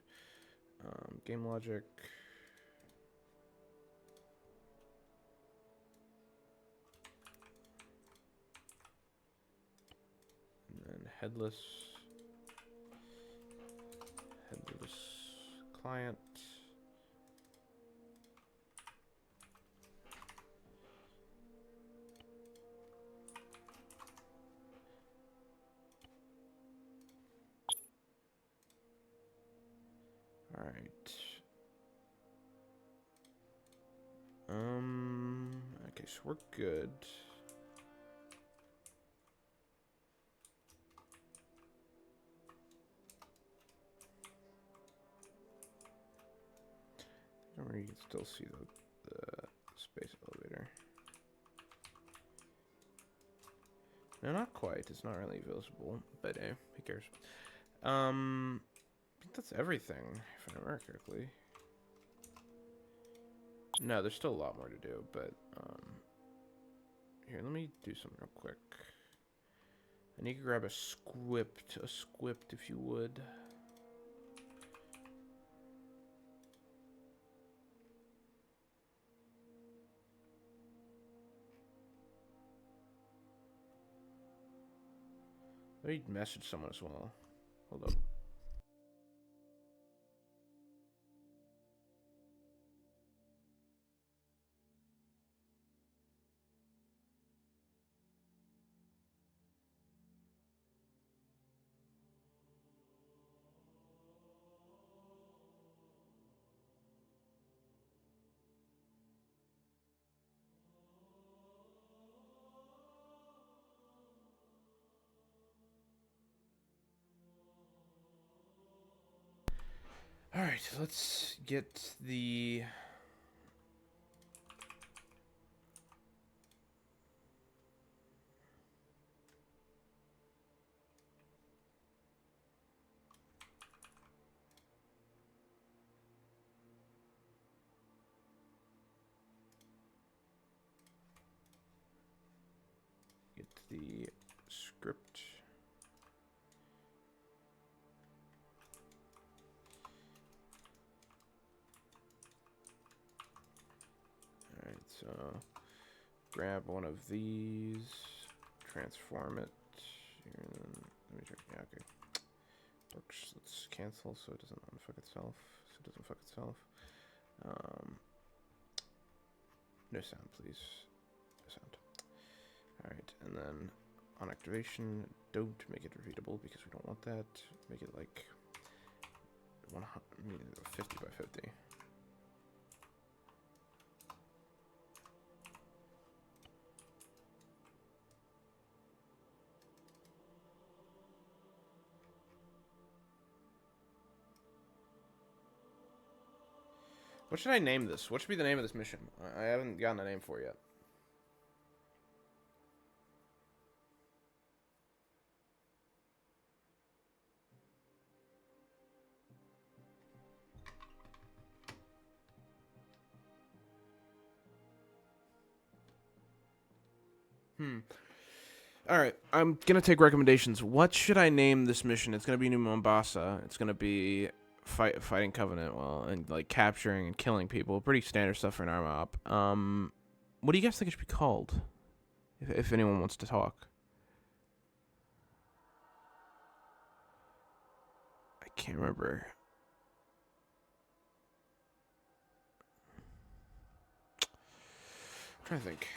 Game logic. And then headless client. All right. Okay, so we're good. Remember, you can still see the space elevator. No, not quite. It's not really visible, but hey, who cares? I think that's everything, if I remember correctly. No, there's still a lot more to do, but here, let me do something real quick. I need to grab a script, if you would. Let me message someone as well. Hold up. All right, let's get the script. All right, so grab one of these, transform it. Here, and then let me check. Yeah, okay. Works. Let's cancel so it doesn't unfuck itself. No sound, please. No sound. Alright, and then on activation, don't make it repeatable because we don't want that. Make it like 50 by 50. What should I name this? What should be the name of this mission? I haven't gotten a name for it yet. All right, I'm gonna take recommendations. What should I name this mission? It's gonna be New Mombasa. It's gonna be fighting Covenant, and like capturing and killing people. Pretty standard stuff for an arm op. What do you guys think it should be called? If anyone wants to talk, I can't remember. I'm trying to think.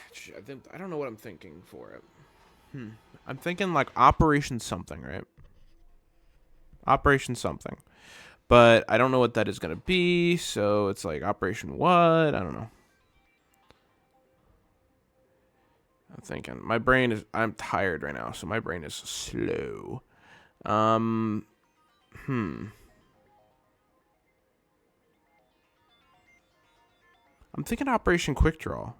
I don't know what I'm thinking for it. I'm thinking like Operation something, right? Operation something. But I don't know what that is going to be, so it's like Operation what? I don't know. I'm thinking. I'm tired right now, so my brain is slow. I'm thinking Operation Quick Draw.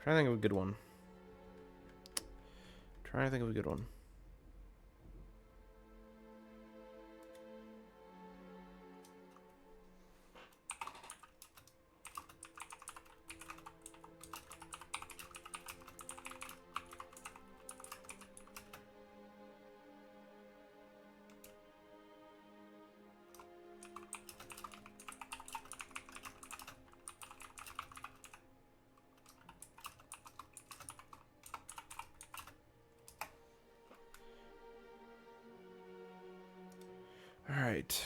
Trying to think of a good one. All right.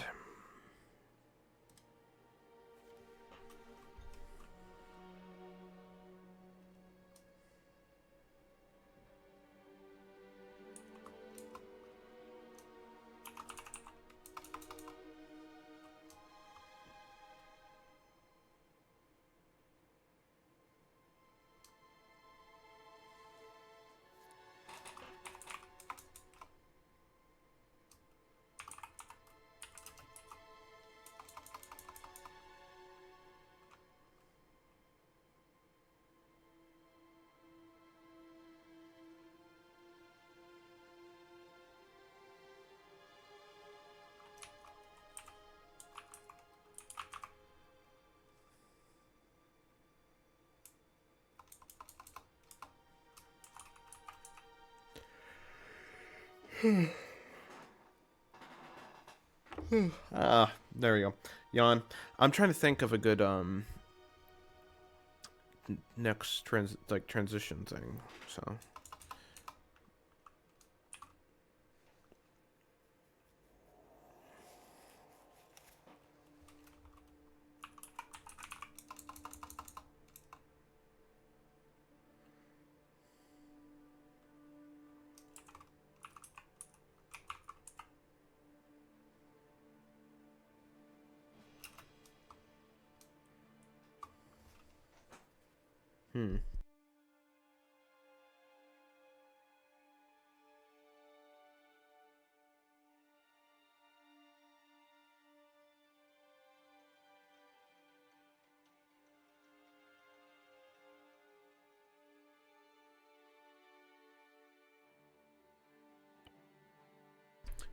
There we go. Yawn. I'm trying to think of a good next transition thing. So.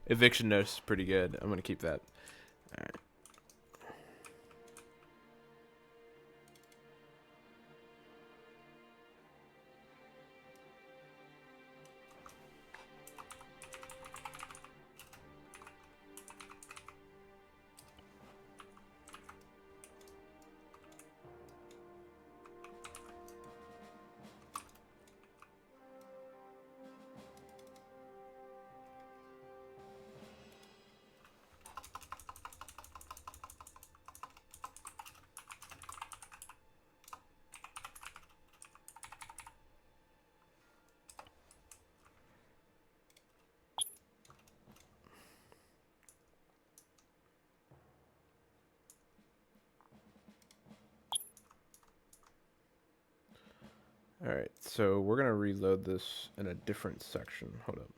Eviction notice is pretty good. I'm gonna keep that. All right. All right, so we're gonna reload this in a different section. Hold up.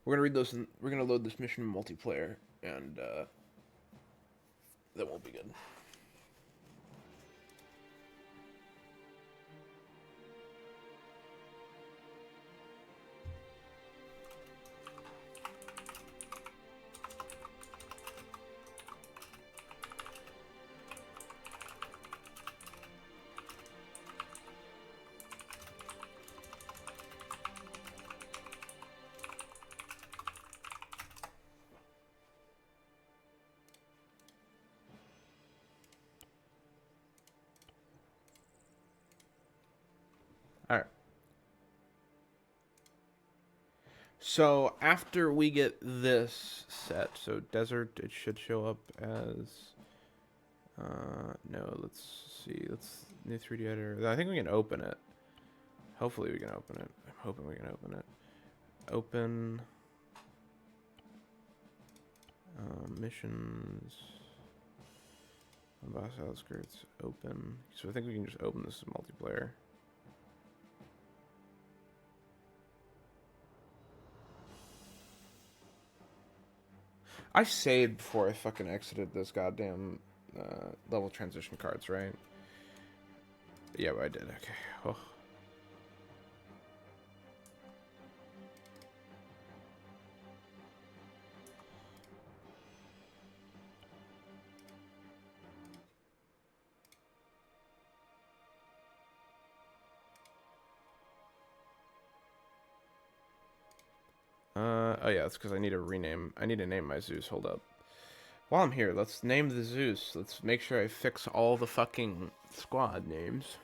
We're gonna read those. We're gonna load this mission in multiplayer, and that won't be good. All right. So after we get this set, so desert, it should show up as. No, let's see. Let's new 3D editor. I think we can open it. Hopefully we can open it. I'm hoping we can open it. Open. Missions. Mombasa outskirts. Open. So I think we can just open this as multiplayer. I saved before I fucking exited this goddamn level transition cards, right? Yeah, I did. Okay. Oh. Oh yeah, that's because I need to rename. I need to name my Zeus. Hold up. While I'm here, let's name the Zeus. Let's make sure I fix all the fucking squad names.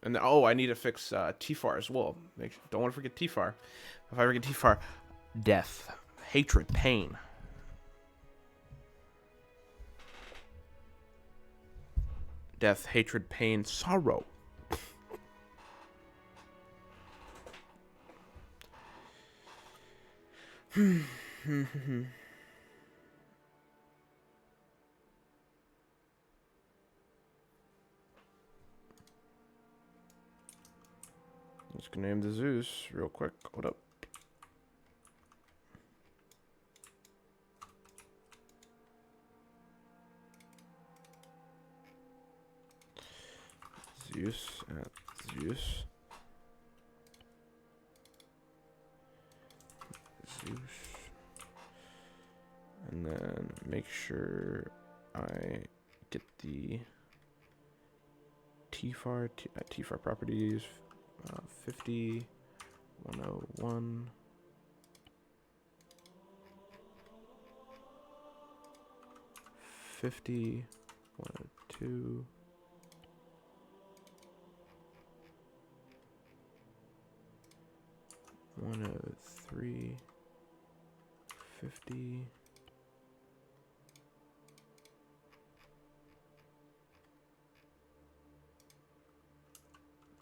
And then, oh, I need to fix T-Far as well. Don't want to forget T-Far. If I forget T-Far, death, hatred, pain. Death, hatred, pain, sorrow. Let's name the Zeus real quick. Hold up. Zeus at Zeus. Zeus. And then make sure I get the T-Far properties. 50 101. 50. 102. 103. 50.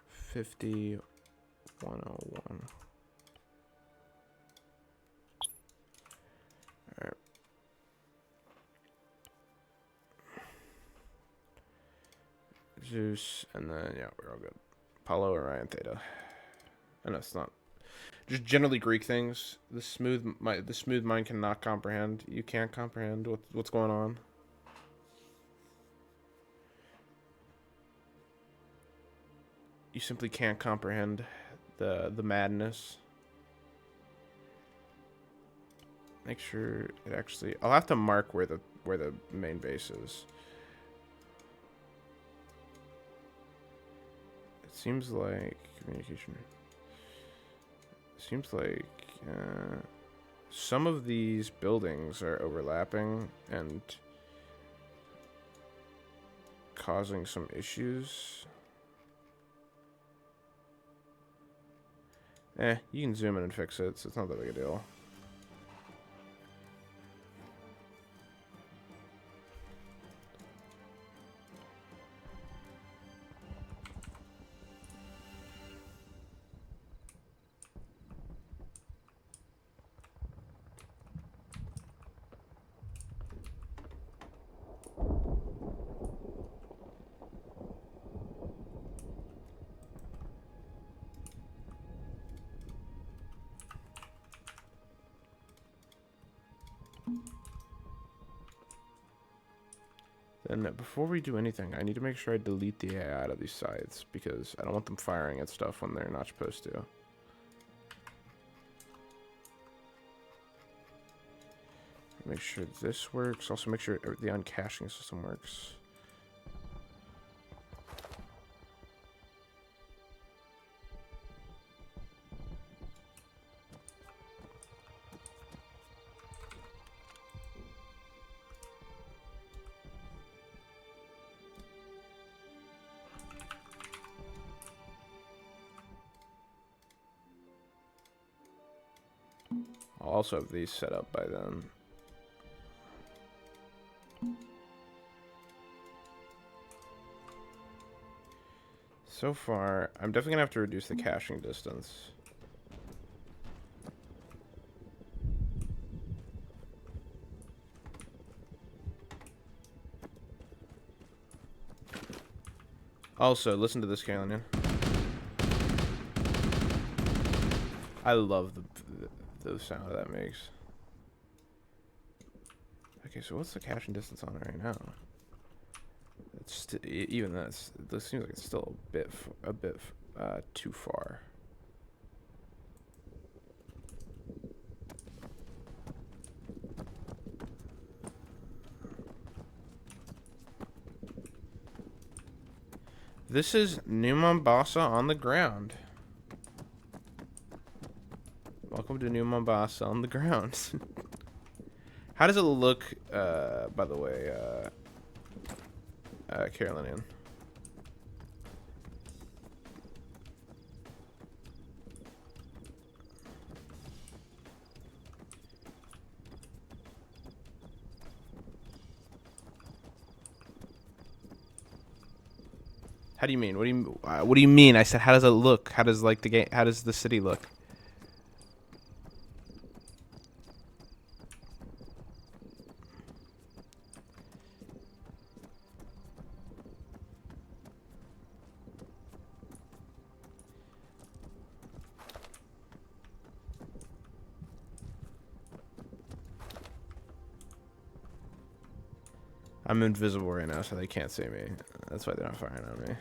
50. 101. Alright. Zeus, and then, yeah, we're all good. Apollo, Orion, Theta. And it's not. Just generally Greek things. The smooth mind cannot comprehend. You can't comprehend what's going on. You simply can't comprehend the madness. Make sure it actually. I'll have to mark where the main base is. It seems like communication. Seems like some of these buildings are overlapping and causing some issues. You can zoom in and fix it, so it's not that big a deal. Then before we do anything, I need to make sure I delete the AI out of these sites because I don't want them firing at stuff when they're not supposed to. Make sure this works. Also make sure the uncaching system works. I'll also have these set up by then. So far, I'm definitely gonna have to reduce the caching distance. Also, listen to this, Carolinian. I love the sound that makes. Okay, so what's the caching distance on it right now? It's even this seems like it's still a bit too far. This is New Mombasa on the ground. Welcome to New Mombasa on the ground. How does it look, by the way, Carolinian? How do you mean? What do you mean? I said, how does it look? How does like the game? How does the city look? I'm invisible right now, so they can't see me. That's why they're not firing on me.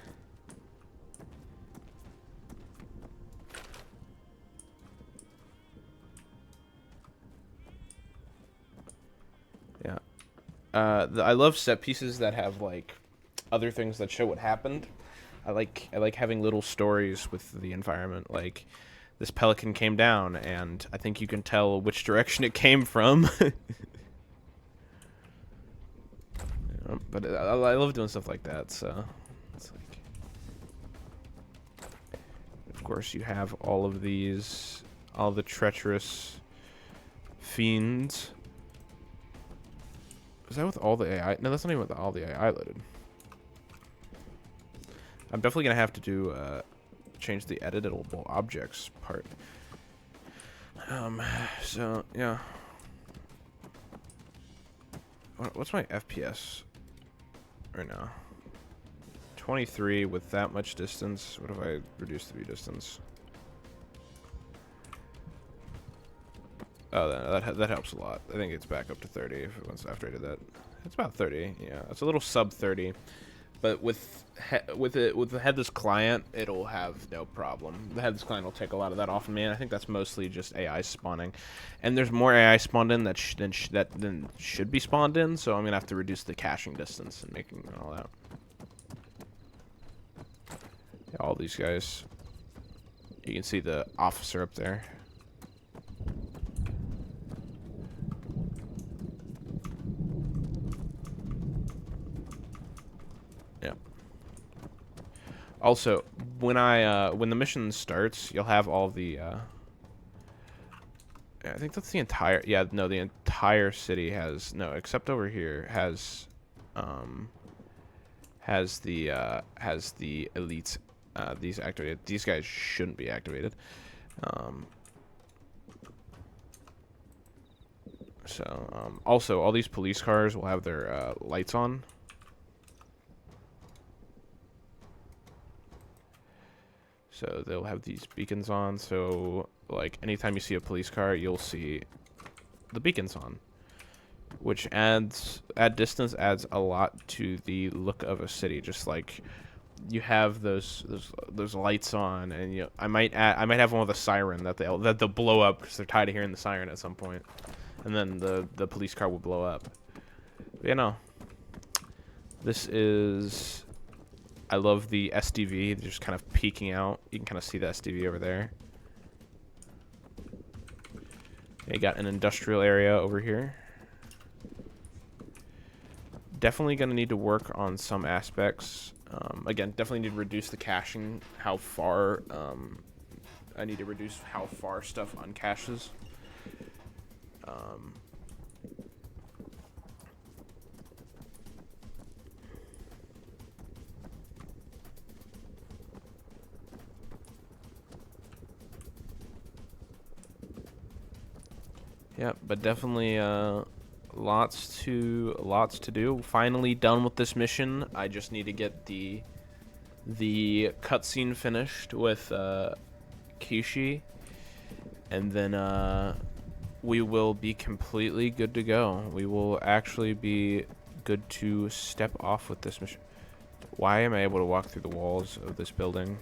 Yeah. I love set pieces that have like other things that show what happened. I like having little stories with the environment. Like this pelican came down, and I think you can tell which direction it came from. But I love doing stuff like that, so it's like, of course you have all of these, all the treacherous fiends. Is that with all the AI? No, that's not even with all the AI loaded. I'm definitely gonna have to do change the editable objects part. So yeah. What's my FPS right now? 23 with that much distance. What if I reduce the view distance? Oh, that helps a lot. I think it's back up to 30 once after I did that. It's about 30. Yeah, it's a little sub 30. But with the headless client, it'll have no problem. The headless client will take a lot of that off of me, and I think that's mostly just AI spawning. And there's more AI spawned in than should be spawned in, so I'm gonna have to reduce the caching distance and making all that. Yeah, all these guys. You can see the officer up there. Also, when the mission starts, you'll have all the I think that's the entire, yeah, no, the entire city has, no, except over here has the elites these activated. These guys shouldn't be activated. Also all these police cars will have their lights on. So they'll have these beacons on, so like anytime you see a police car, you'll see the beacons on, which at distance adds a lot to the look of a city. Just like you have those lights on, and I might have one with a siren that they'll blow up because they're tired of hearing the siren at some point, and then the police car will blow up. But, you know, this is. I love the SDV, just kind of peeking out. You can kind of see the SDV over there. You got an industrial area over here. Definitely going to need to work on some aspects. Again, definitely need to reduce the caching, how far, I need to reduce how far stuff uncaches. Yeah, but definitely lots to do. Finally done with this mission. I just need to get the cutscene finished with Kishi, and then we will be completely good to go. We will actually be good to step off with this mission. Why am I able to walk through the walls of this building?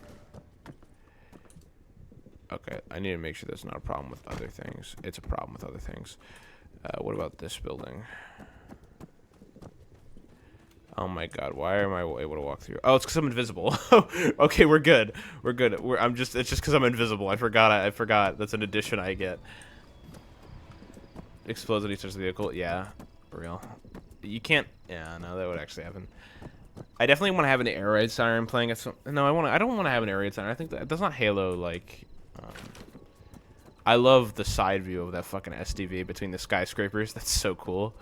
Okay, I need to make sure there's not a problem with other things. It's a problem with other things. What about this building? Oh my god, why am I able to walk through? Oh, it's because I'm invisible. Okay, we're good. We're good. It's just because I'm invisible. I forgot. That's an addition I get. Explodes when he touches the vehicle. Yeah, for real. You can't. Yeah, no, that would actually happen. I definitely want to have an air raid siren playing at some. No, I don't want to have an air raid siren. I think that's not Halo like. I love the side view of that fucking SDV between the skyscrapers. That's so cool.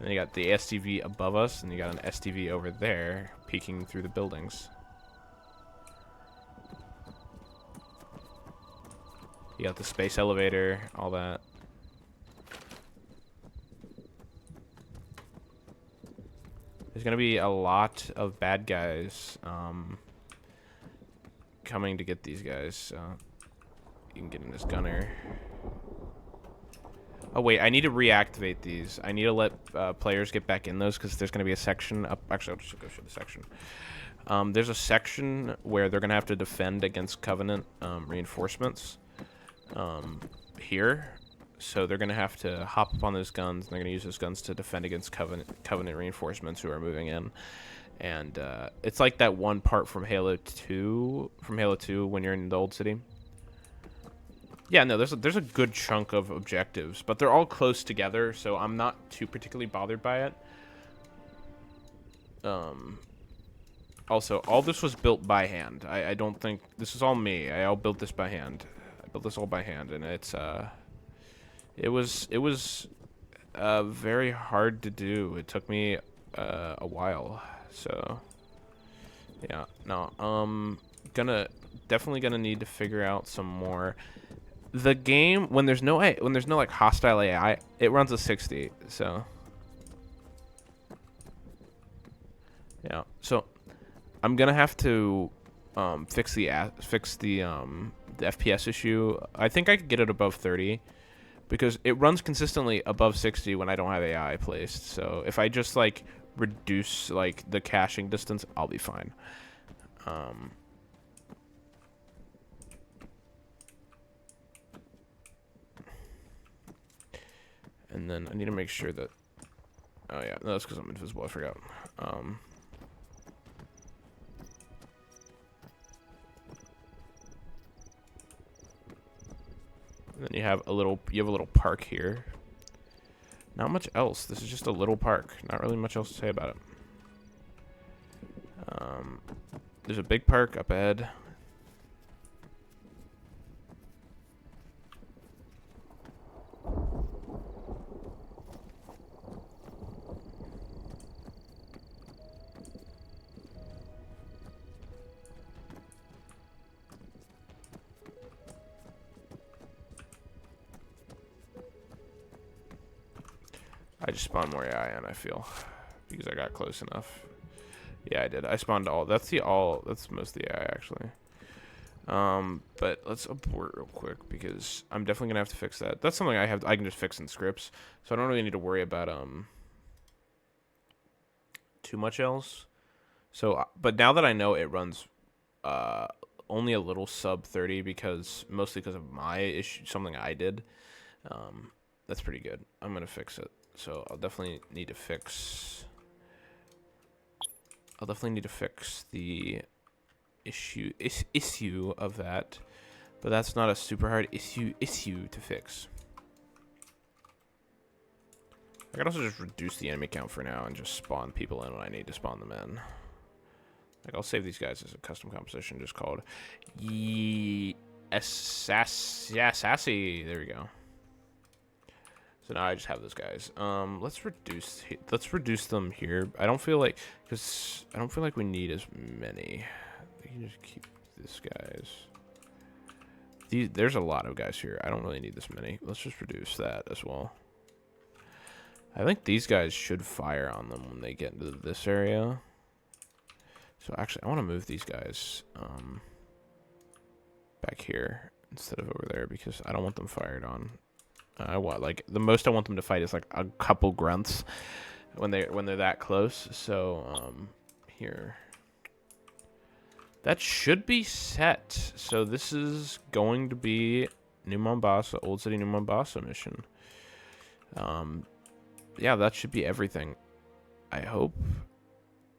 And you got the SDV above us, and you got an SDV over there peeking through the buildings. You got the space elevator, all that. There's gonna be a lot of bad guys coming to get these guys, so you can get in this gunner. Oh wait, I need to reactivate these. I need to let players get back in those because there's going to be a section up. Actually, I'll just go show the section. There's a section where they're going to have to defend against Covenant reinforcements here. So they're going to have to hop up on those guns, and they're going to use those guns to defend against Covenant reinforcements who are moving in. And it's like that one part from Halo 2, when you're in the old city. Yeah, no, there's a good chunk of objectives, but they're all close together, so I'm not too particularly bothered by it. Also, all this was built by hand. I don't think this is all me. I all built this by hand. I built this all by hand, and it was very hard to do. It took me a while. So yeah, no, definitely gonna need to figure out some more. The game, when there's no like hostile AI, it runs a 60. So yeah, so I'm gonna have to fix the FPS issue. I think I could get it above 30 because it runs consistently above 60 when I don't have AI placed. So if I just like reduce like the caching distance, I'll be fine. And then I need to make sure that. Oh yeah, no, that's because I'm invisible. I forgot. And then you have a little park here. Not much else. This is just a little park. Not really much else to say about it. There's a big park up ahead. I just spawned more AI in, I feel, because I got close enough. Yeah, I did. I spawned all. That's most of the AI, actually. But let's abort real quick, because I'm definitely going to have to fix that. That's something I can just fix in scripts, so I don't really need to worry about, too much else. So, but now that I know it runs, only a little sub 30, mostly because of my issue, something I did, that's pretty good. I'm going to fix it. So I'll definitely need to fix the issue of that, but that's not a super hard issue to fix. I can also just reduce the enemy count for now and just spawn people in when I need to spawn them in. Like, I'll save these guys as a custom composition just called Sassy. There we go. So now I just have those guys. Let's reduce them here. I don't feel like we need as many. We can just keep these guys. There's a lot of guys here. I don't really need this many. Let's just reduce that as well. I think these guys should fire on them when they get into this area. So actually, I want to move these guys back here instead of over there because I don't want them fired on. The most I want them to fight is like a couple grunts when they're that close. So here, that should be set. So this is going to be New Mombasa, Old City New Mombasa mission. Yeah, that should be everything. I hope.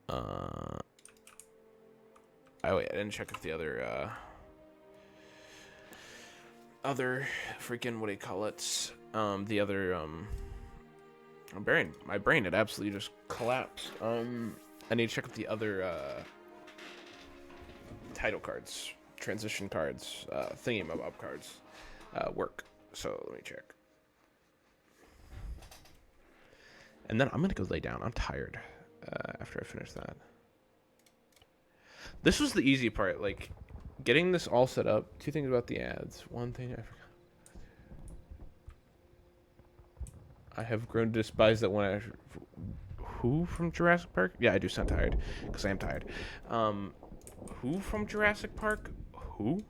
I didn't check if the other freaking, what do you call it? The other my brain had absolutely just collapsed. I need to check if the other title cards, transition cards, thingy-mob cards work. So let me check. And then I'm gonna go lay down. I'm tired after I finish that. This was the easy part, like getting this all set up. Two things about the ads. One thing I forgot. I have grown to despise that when who from Jurassic Park? Yeah, I do sound tired because I am tired. Who from Jurassic Park? Who?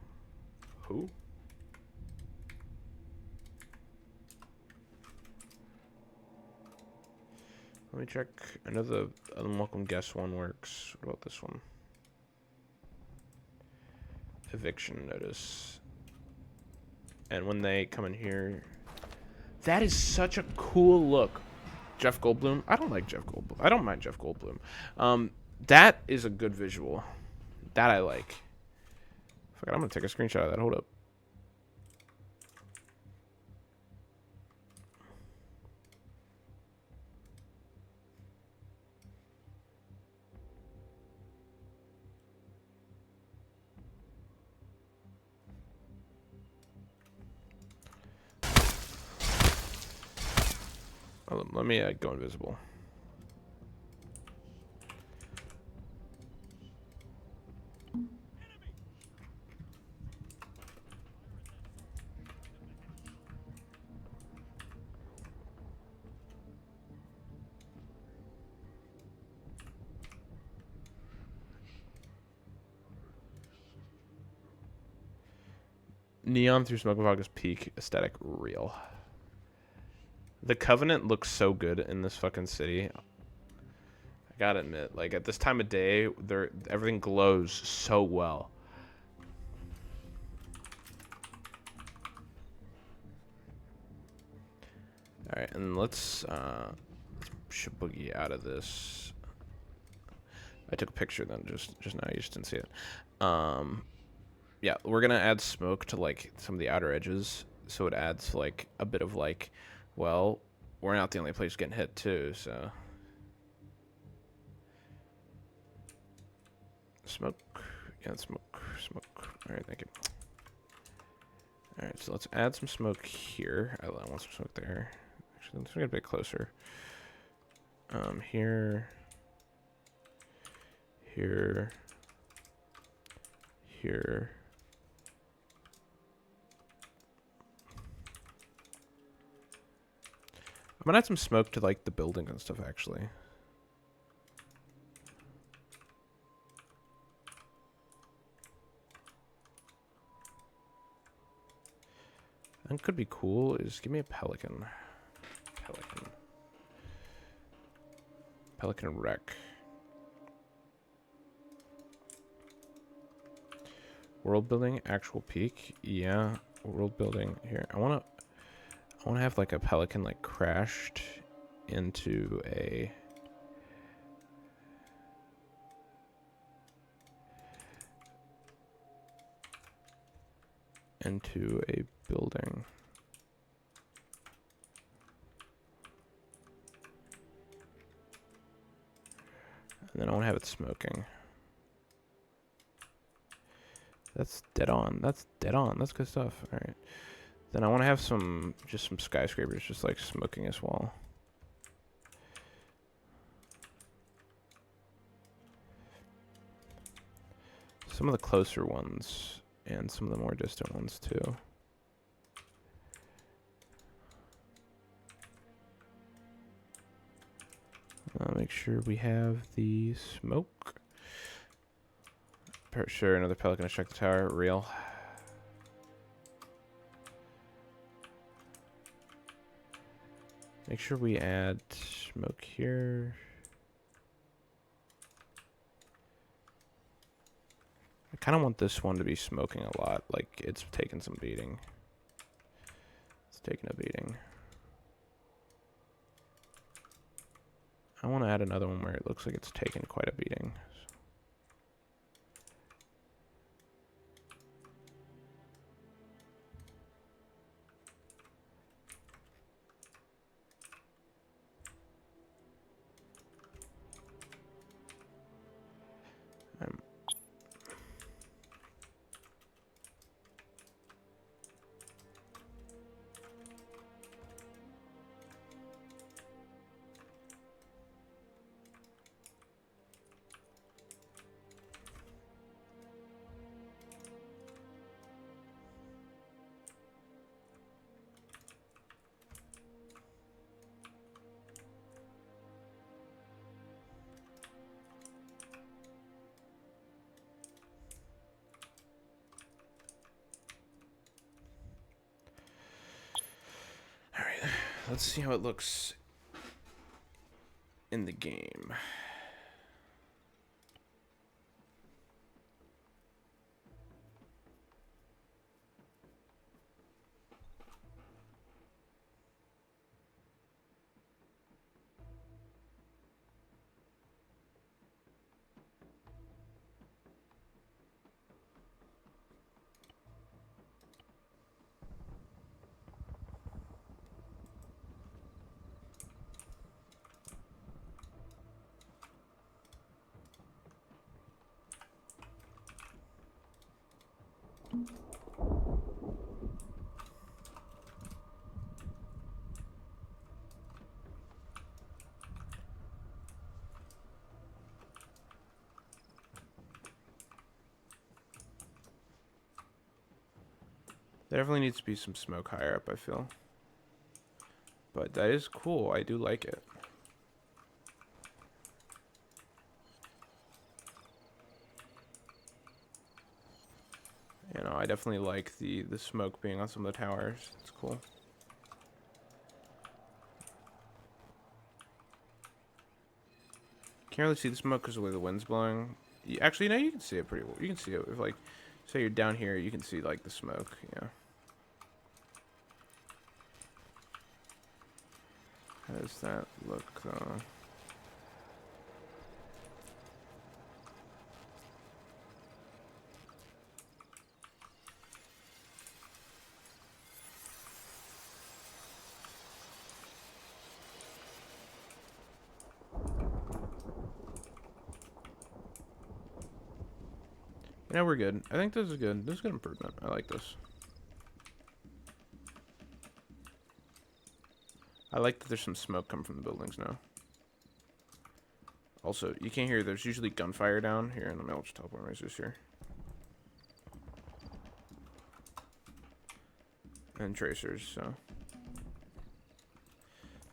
Let me check. I know the unwelcome guest one works. What about this one? Eviction notice. And when they come in here, that is such a cool look. Jeff Goldblum. I don't like Jeff Goldblum. I don't mind Jeff Goldblum. That is a good visual. That I like. Fuck it, I'm gonna take a screenshot of that. Hold up. Let me go invisible. Neon through smoke and fog is peak aesthetic real. The Covenant looks so good in this fucking city. I gotta admit, like at this time of day, everything glows so well. All right, and let's boogie out of this. I took a picture then just now. You just didn't see it. Yeah, we're gonna add smoke to like some of the outer edges, so it adds like a bit of like, well, we're not the only place getting hit too, so smoke. Yeah, smoke. All right, thank you. All right, so let's add some smoke here. I want some smoke there. Actually, let's get a bit closer. Here. I'm gonna add some smoke to like the building and stuff actually. And could be cool is give me a pelican. Pelican wreck. World building, actual peak. Yeah, world building here. I wanna have like a pelican like crashed into a building. And then I want to have it smoking. That's dead on. That's good stuff. All right. Then I want to have some skyscrapers just like smoking as well. Some of the closer ones and some of the more distant ones too. Make sure we have the smoke. Sure, another pelican to check the tower. Real. Make sure we add smoke here. I kind of want this one to be smoking a lot, like it's taking some beating. It's taking a beating. I want to add another one where it looks like it's taken quite a beating. Let's see how it looks in the game. There definitely needs to be some smoke higher up, I feel. But that is cool. I do like it. You know, I definitely like the smoke being on some of the towers. It's cool. Can't really see the smoke because of the way the wind's blowing. Actually, no, you can see it pretty well. You can see it if, like, say you're down here, you can see, like, the smoke. Yeah. How does that look, though? Yeah, we're good. I think this is good. This is good improvement. I like this. I like that there's some smoke coming from the buildings now. Also, you can't hear, there's usually gunfire down here in the middle. Just teleport razors here. And tracers,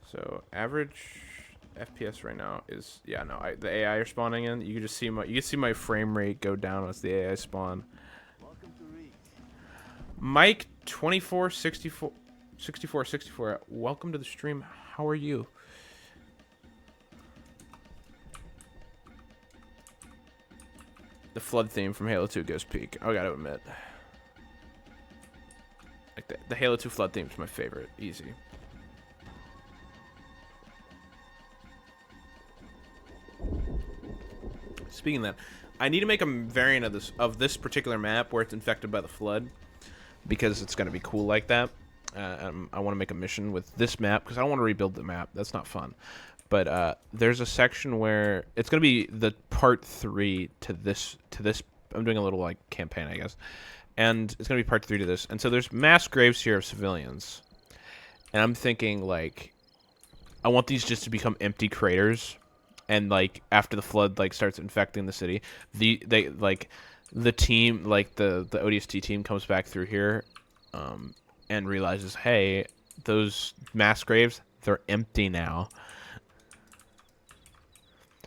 so average FPS right now is, yeah, no, the AI are spawning in. You can just see my frame rate go down as the AI spawn. Mike 2464 welcome to the stream. How are you? The flood theme from Halo 2 goes peak. I gotta admit, like the Halo 2 flood theme is my favorite. Easy. Speaking of that, I need to make a variant of this particular map where it's infected by the flood, because it's gonna be cool like that. I want to make a mission with this map because I don't want to rebuild the map. That's not fun. But there's a section where it's gonna be the part 3 to this. I'm doing a little like campaign, I guess, and it's gonna be part 3 to this. And so there's mass graves here of civilians, and I'm thinking like, I want these just to become empty craters. And like after the flood like starts infecting the city, the team, like the ODST team, comes back through here, and realizes, hey, those mass graves, they're empty now.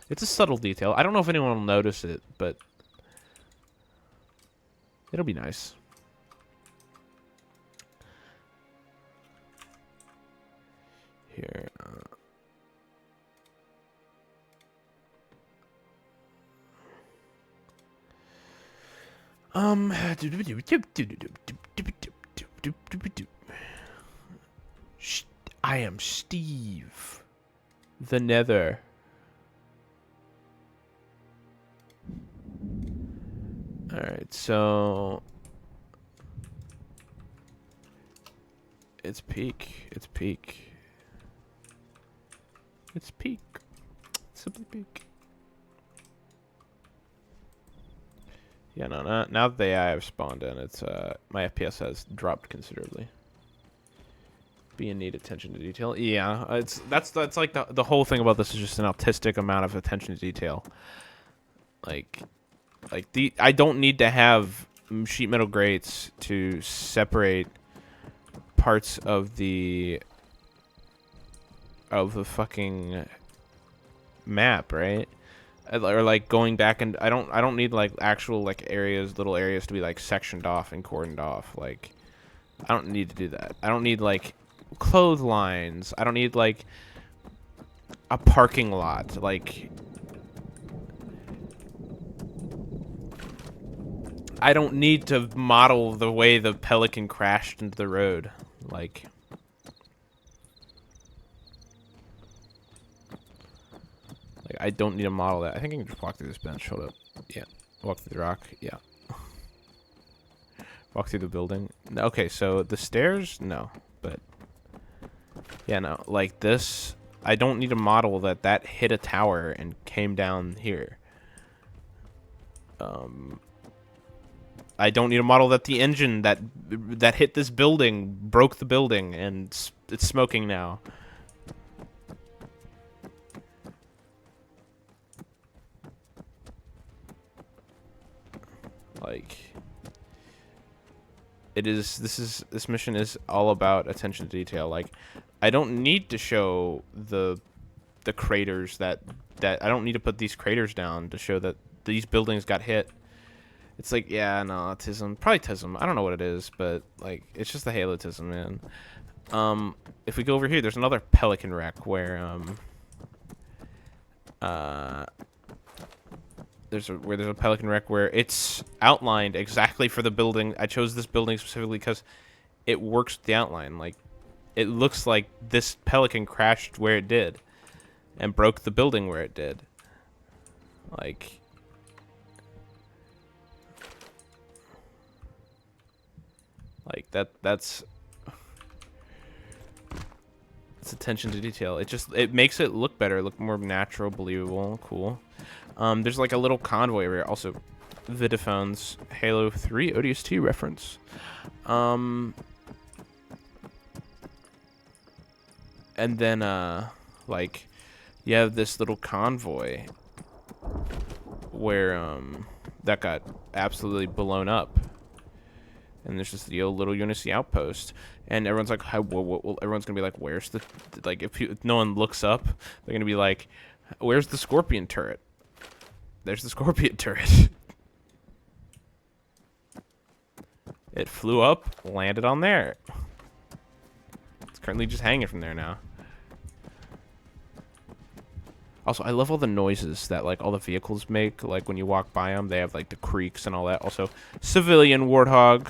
It's a subtle detail. I don't know if anyone will notice it, but it'll be nice. Here. I am Steve, the Nether. Alright, so it's peak. It's peak. It's peak. Simply peak. Yeah, no, now that the AI have spawned in, it's my FPS has dropped considerably. Being need attention to detail. Yeah, that's like the whole thing about this is just an autistic amount of attention to detail. Like I don't need to have sheet metal grates to separate parts of the fucking map, right? Or like going back, and I don't need like actual like little areas to be like sectioned off and cordoned off. Like I don't need to do that. I don't need like clotheslines. I don't need like a parking lot. Like I don't need to model the way the Pelican crashed into the road. Like I don't need to model that. I think I can just walk through this bench. Hold up. Yeah. Walk through the rock. Yeah. Walk through the building. Okay, so the stairs? No. But yeah, no. Like this, I don't need to model that hit a tower and came down here. I don't need a model that the engine that hit this building broke the building and it's smoking now. Like, this mission is all about attention to detail. Like, I don't need to show the craters that I don't need to put these craters down to show that these buildings got hit. It's like, yeah, no, tism, probably tism. I don't know what it is, but like, it's just the halotism, man. If we go over here, there's another pelican wreck where there's a pelican wreck where it's outlined exactly for the building. I chose this building specifically because it works with the outline. Like, it looks like this pelican crashed where it did and broke the building where it did. Like, that's attention to detail. It makes it look better, look more natural, believable, cool. There's like a little convoy over here. Also, Vidiphone's Halo 3 ODST reference. And then like, you have this little convoy where that got absolutely blown up. And there's just the old little Unity outpost, and everyone's like, everyone's gonna be like, where's the, like, if no one looks up, they're gonna be like, where's the Scorpion turret? There's the Scorpion turret. It flew up, landed on there. It's currently just hanging from there now. Also, I love all the noises that, like, all the vehicles make. Like, when you walk by them, they have, like, the creaks and all that. Also, civilian Warthog.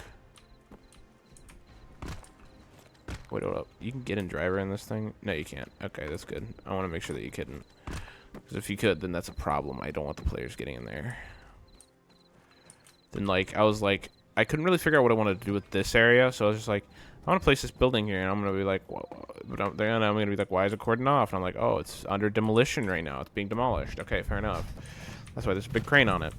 Wait, hold up. You can get in driver in this thing? No, you can't. Okay, that's good. I want to make sure that you couldn't. Because if you could, then that's a problem. I don't want the players getting in there. Then, like, I was like, I couldn't really figure out what I wanted to do with this area. So I was just like, I want to place this building here. And I'm going to be like, well, but I'm going to be like, why is it cordoned off? And I'm like, oh, it's under demolition right now. It's being demolished. Okay, fair enough. That's why there's a big crane on it.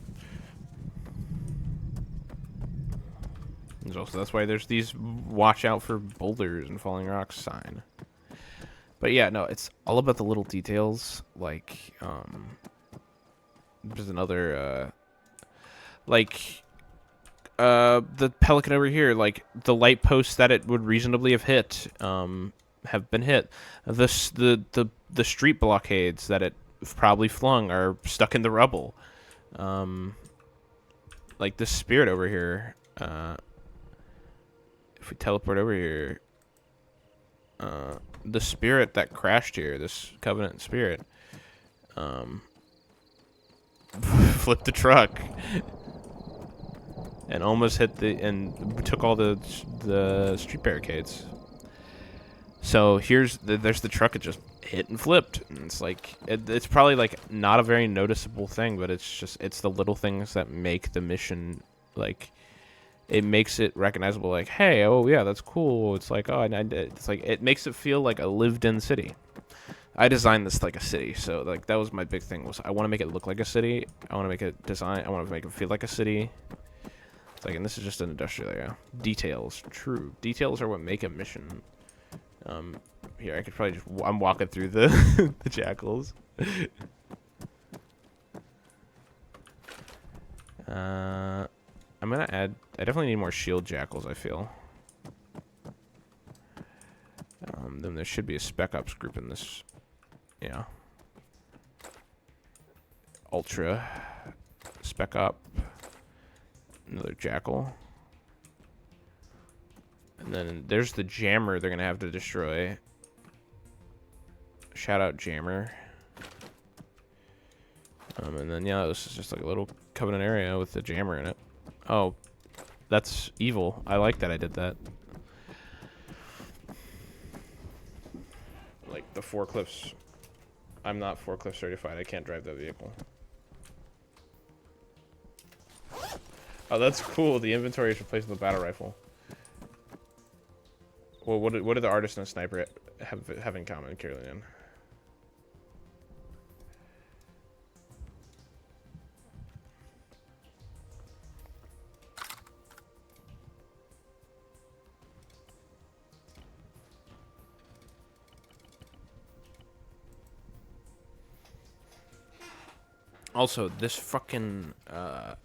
Also, that's why there's these watch out for boulders and falling rocks sign. But yeah, no, it's all about the little details. Like, there's another, the pelican over here, like, the light posts that it would reasonably have hit, have been hit. The street blockades that it probably flung are stuck in the rubble. Like, this spirit over here, if we teleport over here, the spirit that crashed here, this Covenant spirit, flipped the truck and almost hit and took all the street barricades. So there's the truck it just hit and flipped. And it's like, it's probably like not a very noticeable thing, but it's the little things that make the mission, like, it makes it recognizable. Like, hey, oh yeah, that's cool. It's like, oh, it's like, it makes it feel like a lived-in city. I designed this like a city, so like that was my big thing. Was I want to make it look like a city. I want to make it design. I want to make it feel like a city. It's like, and this is just an industrial area. Details, true. Details are what make a mission. Here I could probably just. I'm walking through the the jackals. I'm gonna add. I definitely need more shield jackals, I feel. Then there should be a spec ops group in this. Yeah. Ultra. Spec op. Another jackal. And then there's the jammer they're gonna have to destroy. Shout out jammer. And then yeah, this is just like a little Covenant area with the jammer in it. Oh, that's evil. I like that I did that. Like the forklifts. I'm not forklift certified. I can't drive that vehicle. Oh, that's cool. The inventory is replaced with a battle rifle. Well, what do the artist and the sniper have in common, Caroline? Also, this fucking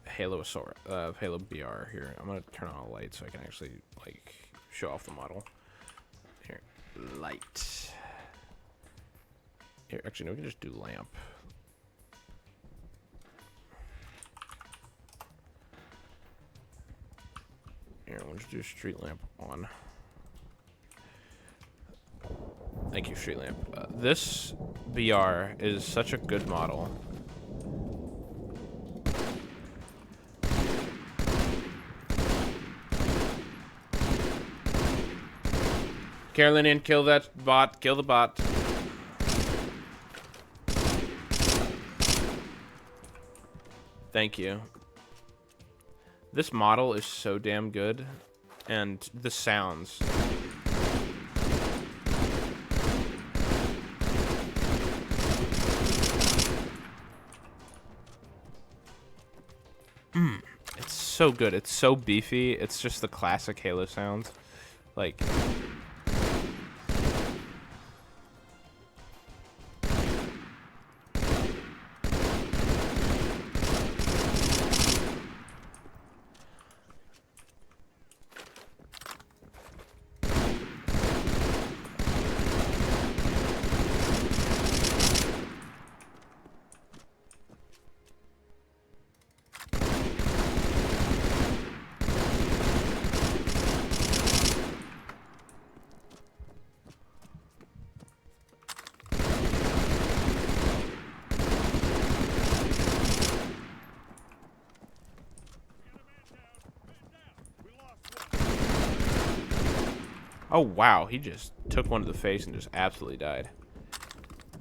Halo BR here. I'm gonna turn on a light so I can actually like show off the model. Here, light. Here, actually, no, we can just do lamp. Here, we'll just do street lamp on. Thank you, street lamp. This BR is such a good model. Carolinian, kill that bot. Kill the bot. Thank you. This model is so damn good. And the sounds. It's so good. It's so beefy. It's just the classic Halo sounds. Like... Oh, wow. He just took one to the face and just absolutely died.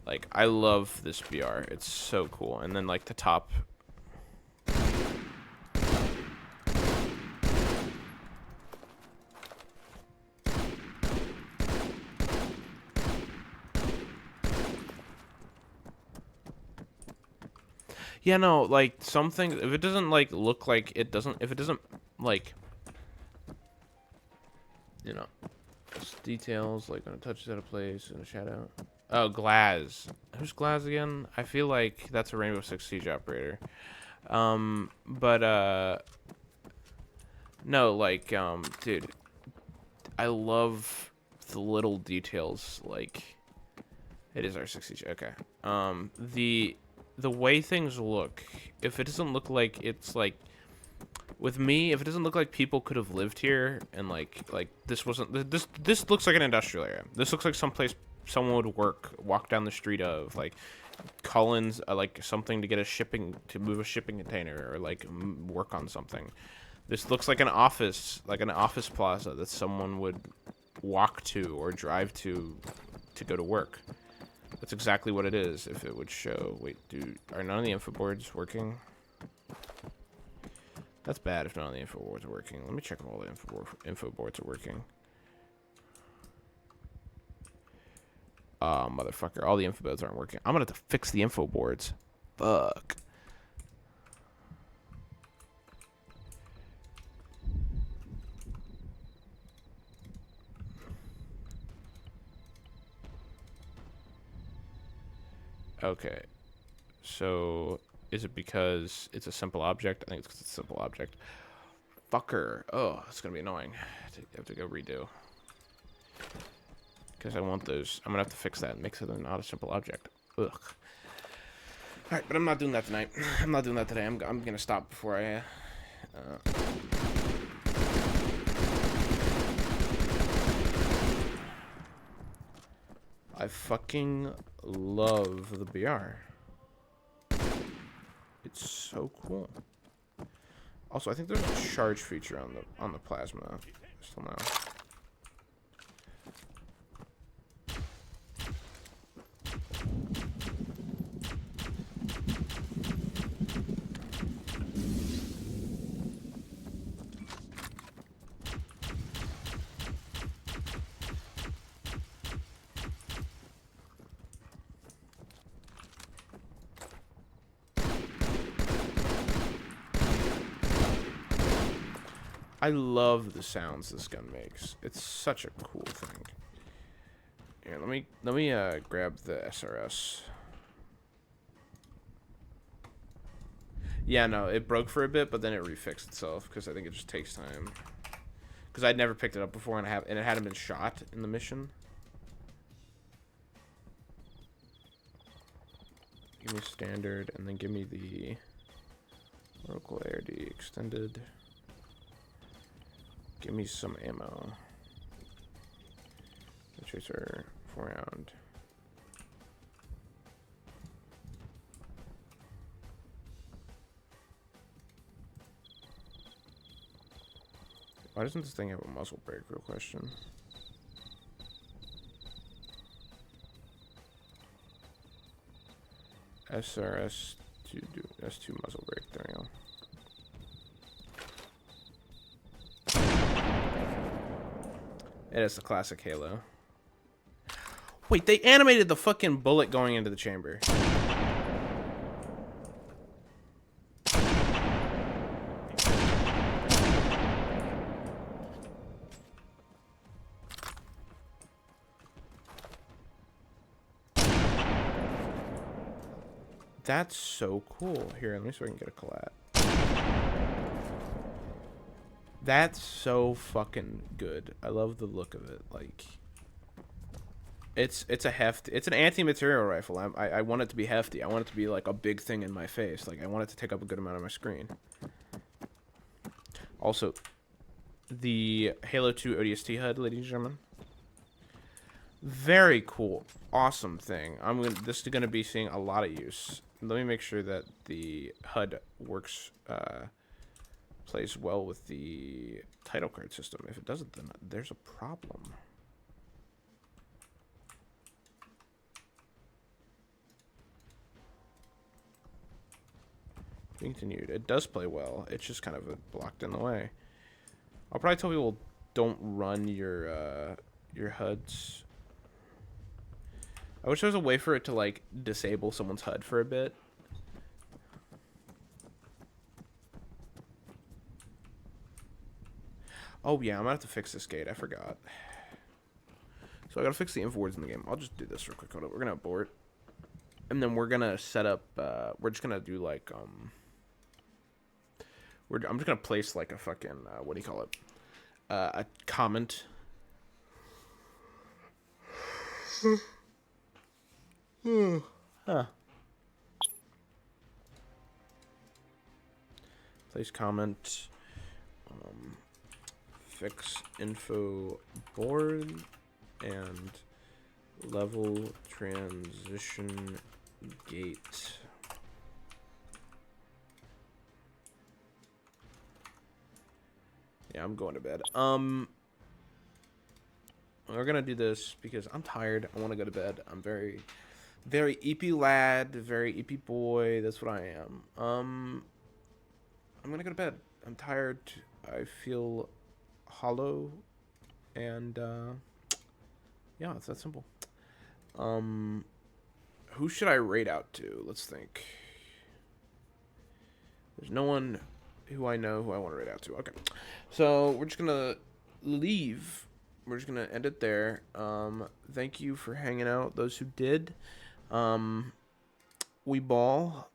Like, I love this BR. It's so cool. And then, like, the top... Yeah, no, like, something... If it doesn't, like, look like it doesn't... If it doesn't, like... You know... Details, like when it touches out of place in a shadow. Oh, Glaz. Who's Glaz again? I feel like that's a Rainbow Six Siege operator. No, like, dude, I love the little details. Like, it is our 6 Siege. Okay. The way things look. If it doesn't look like it's like. With me, if it doesn't look like people could have lived here, and like this wasn't this looks like an industrial area. This looks like someplace someone would walk down the street of, like Collins, like something to move a shipping container, or like work on something. This looks like an office plaza that someone would walk to or drive to go to work. That's exactly what it is. If it would show, wait, dude, are none of the info boards working? That's bad if none of the info boards are working. Let me check if all the info boards are working. Motherfucker. All the info boards aren't working. I'm gonna have to fix the info boards. Fuck. Okay. So... Is it because it's a simple object? I think it's because it's a simple object. Fucker. Oh, it's going to be annoying. I have to go redo. Because I want those. I'm going to have to fix that and make it not a simple object. Ugh. Alright, but I'm not doing that tonight. I'm not doing that today. I'm going to stop before I... I fucking love the BR. It's so cool. Also, I think there's a charge feature on the plasma. Still now. I love the sounds this gun makes. It's such a cool thing. Here, let me grab the SRS. Yeah, no, it broke for a bit, but then it refixed itself because I think it just takes time. Because I'd never picked it up before, and it hadn't been shot in the mission. Give me standard, and then give me the local ARD extended. Give me some ammo. The tracer 4-round. Why doesn't this thing have a muzzle brake? Real question. SRS to do S2 muzzle brake. There we go. It is the classic Halo. Wait, they animated the fucking bullet going into the chamber. That's so cool. Here, let me see if I can get a collat. That's so fucking good. I love the look of it. Like, it's an anti-material rifle. I want it to be hefty. I want it to be like a big thing in my face. Like, I want it to take up a good amount of my screen. Also, the Halo 2 ODST HUD, ladies and gentlemen. Very cool, awesome thing. This is gonna be seeing a lot of use. Let me make sure that the HUD works, plays well with the title card system. If it doesn't, then there's a problem. Continued. It does play well. It's just kind of blocked in the way. I'll probably tell people don't run your HUDs. I wish there was a way for it to, like, disable someone's HUD for a bit. Oh, yeah, I'm gonna have to fix this gate. I forgot. So I gotta fix the info words in the game. I'll just do this real quick. Hold up. We're gonna abort. And then we're gonna set up, we're just gonna do, like, I'm just gonna place, like, a fucking, what do you call it? A comment. Huh. Place comment. Fix info board and level transition gate. Yeah, I'm going to bed. We're gonna do this because I'm tired. I want to go to bed. I'm very EP lad, very EP boy. That's what I am. I'm gonna go to bed. I'm tired. I feel hollow, and yeah, it's that simple. Who should I raid out to? Let's think. There's no one who I know who I want to raid out to. Okay, so we're just gonna leave. We're just gonna end it there. Thank you for hanging out, those who did. We ball.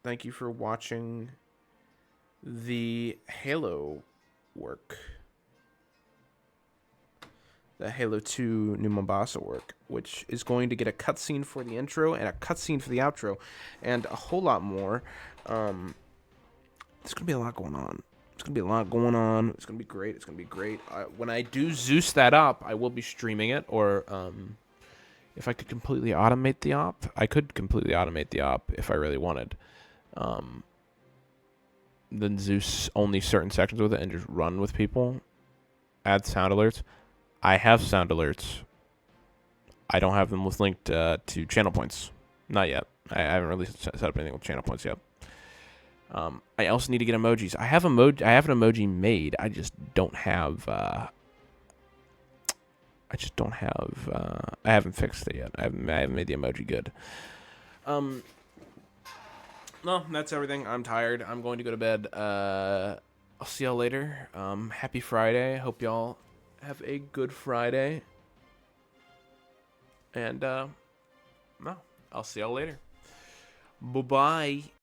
Thank you for watching the Halo work. The Halo 2 New Mombasa work, which is going to get a cutscene for the intro and a cutscene for the outro, and a whole lot more. There's gonna be a lot going on. It's gonna be a lot going on. It's gonna be great. It's gonna be great. When I do Zeus that up, I will be streaming it, or if I could completely automate the op, I could completely automate the op if I really wanted. Then Zeus only certain sections with it and just run with people. Add sound alerts. I have sound alerts. I don't have them linked to channel points. Not yet. I haven't really set up anything with channel points yet. I also need to get emojis. I have an emoji made. I just don't have. I haven't fixed it yet. I haven't made the emoji good. No, that's everything. I'm tired. I'm going to go to bed. I'll see y'all later. Happy Friday. Hope y'all have a good Friday. And no, I'll see y'all later. Bye-bye.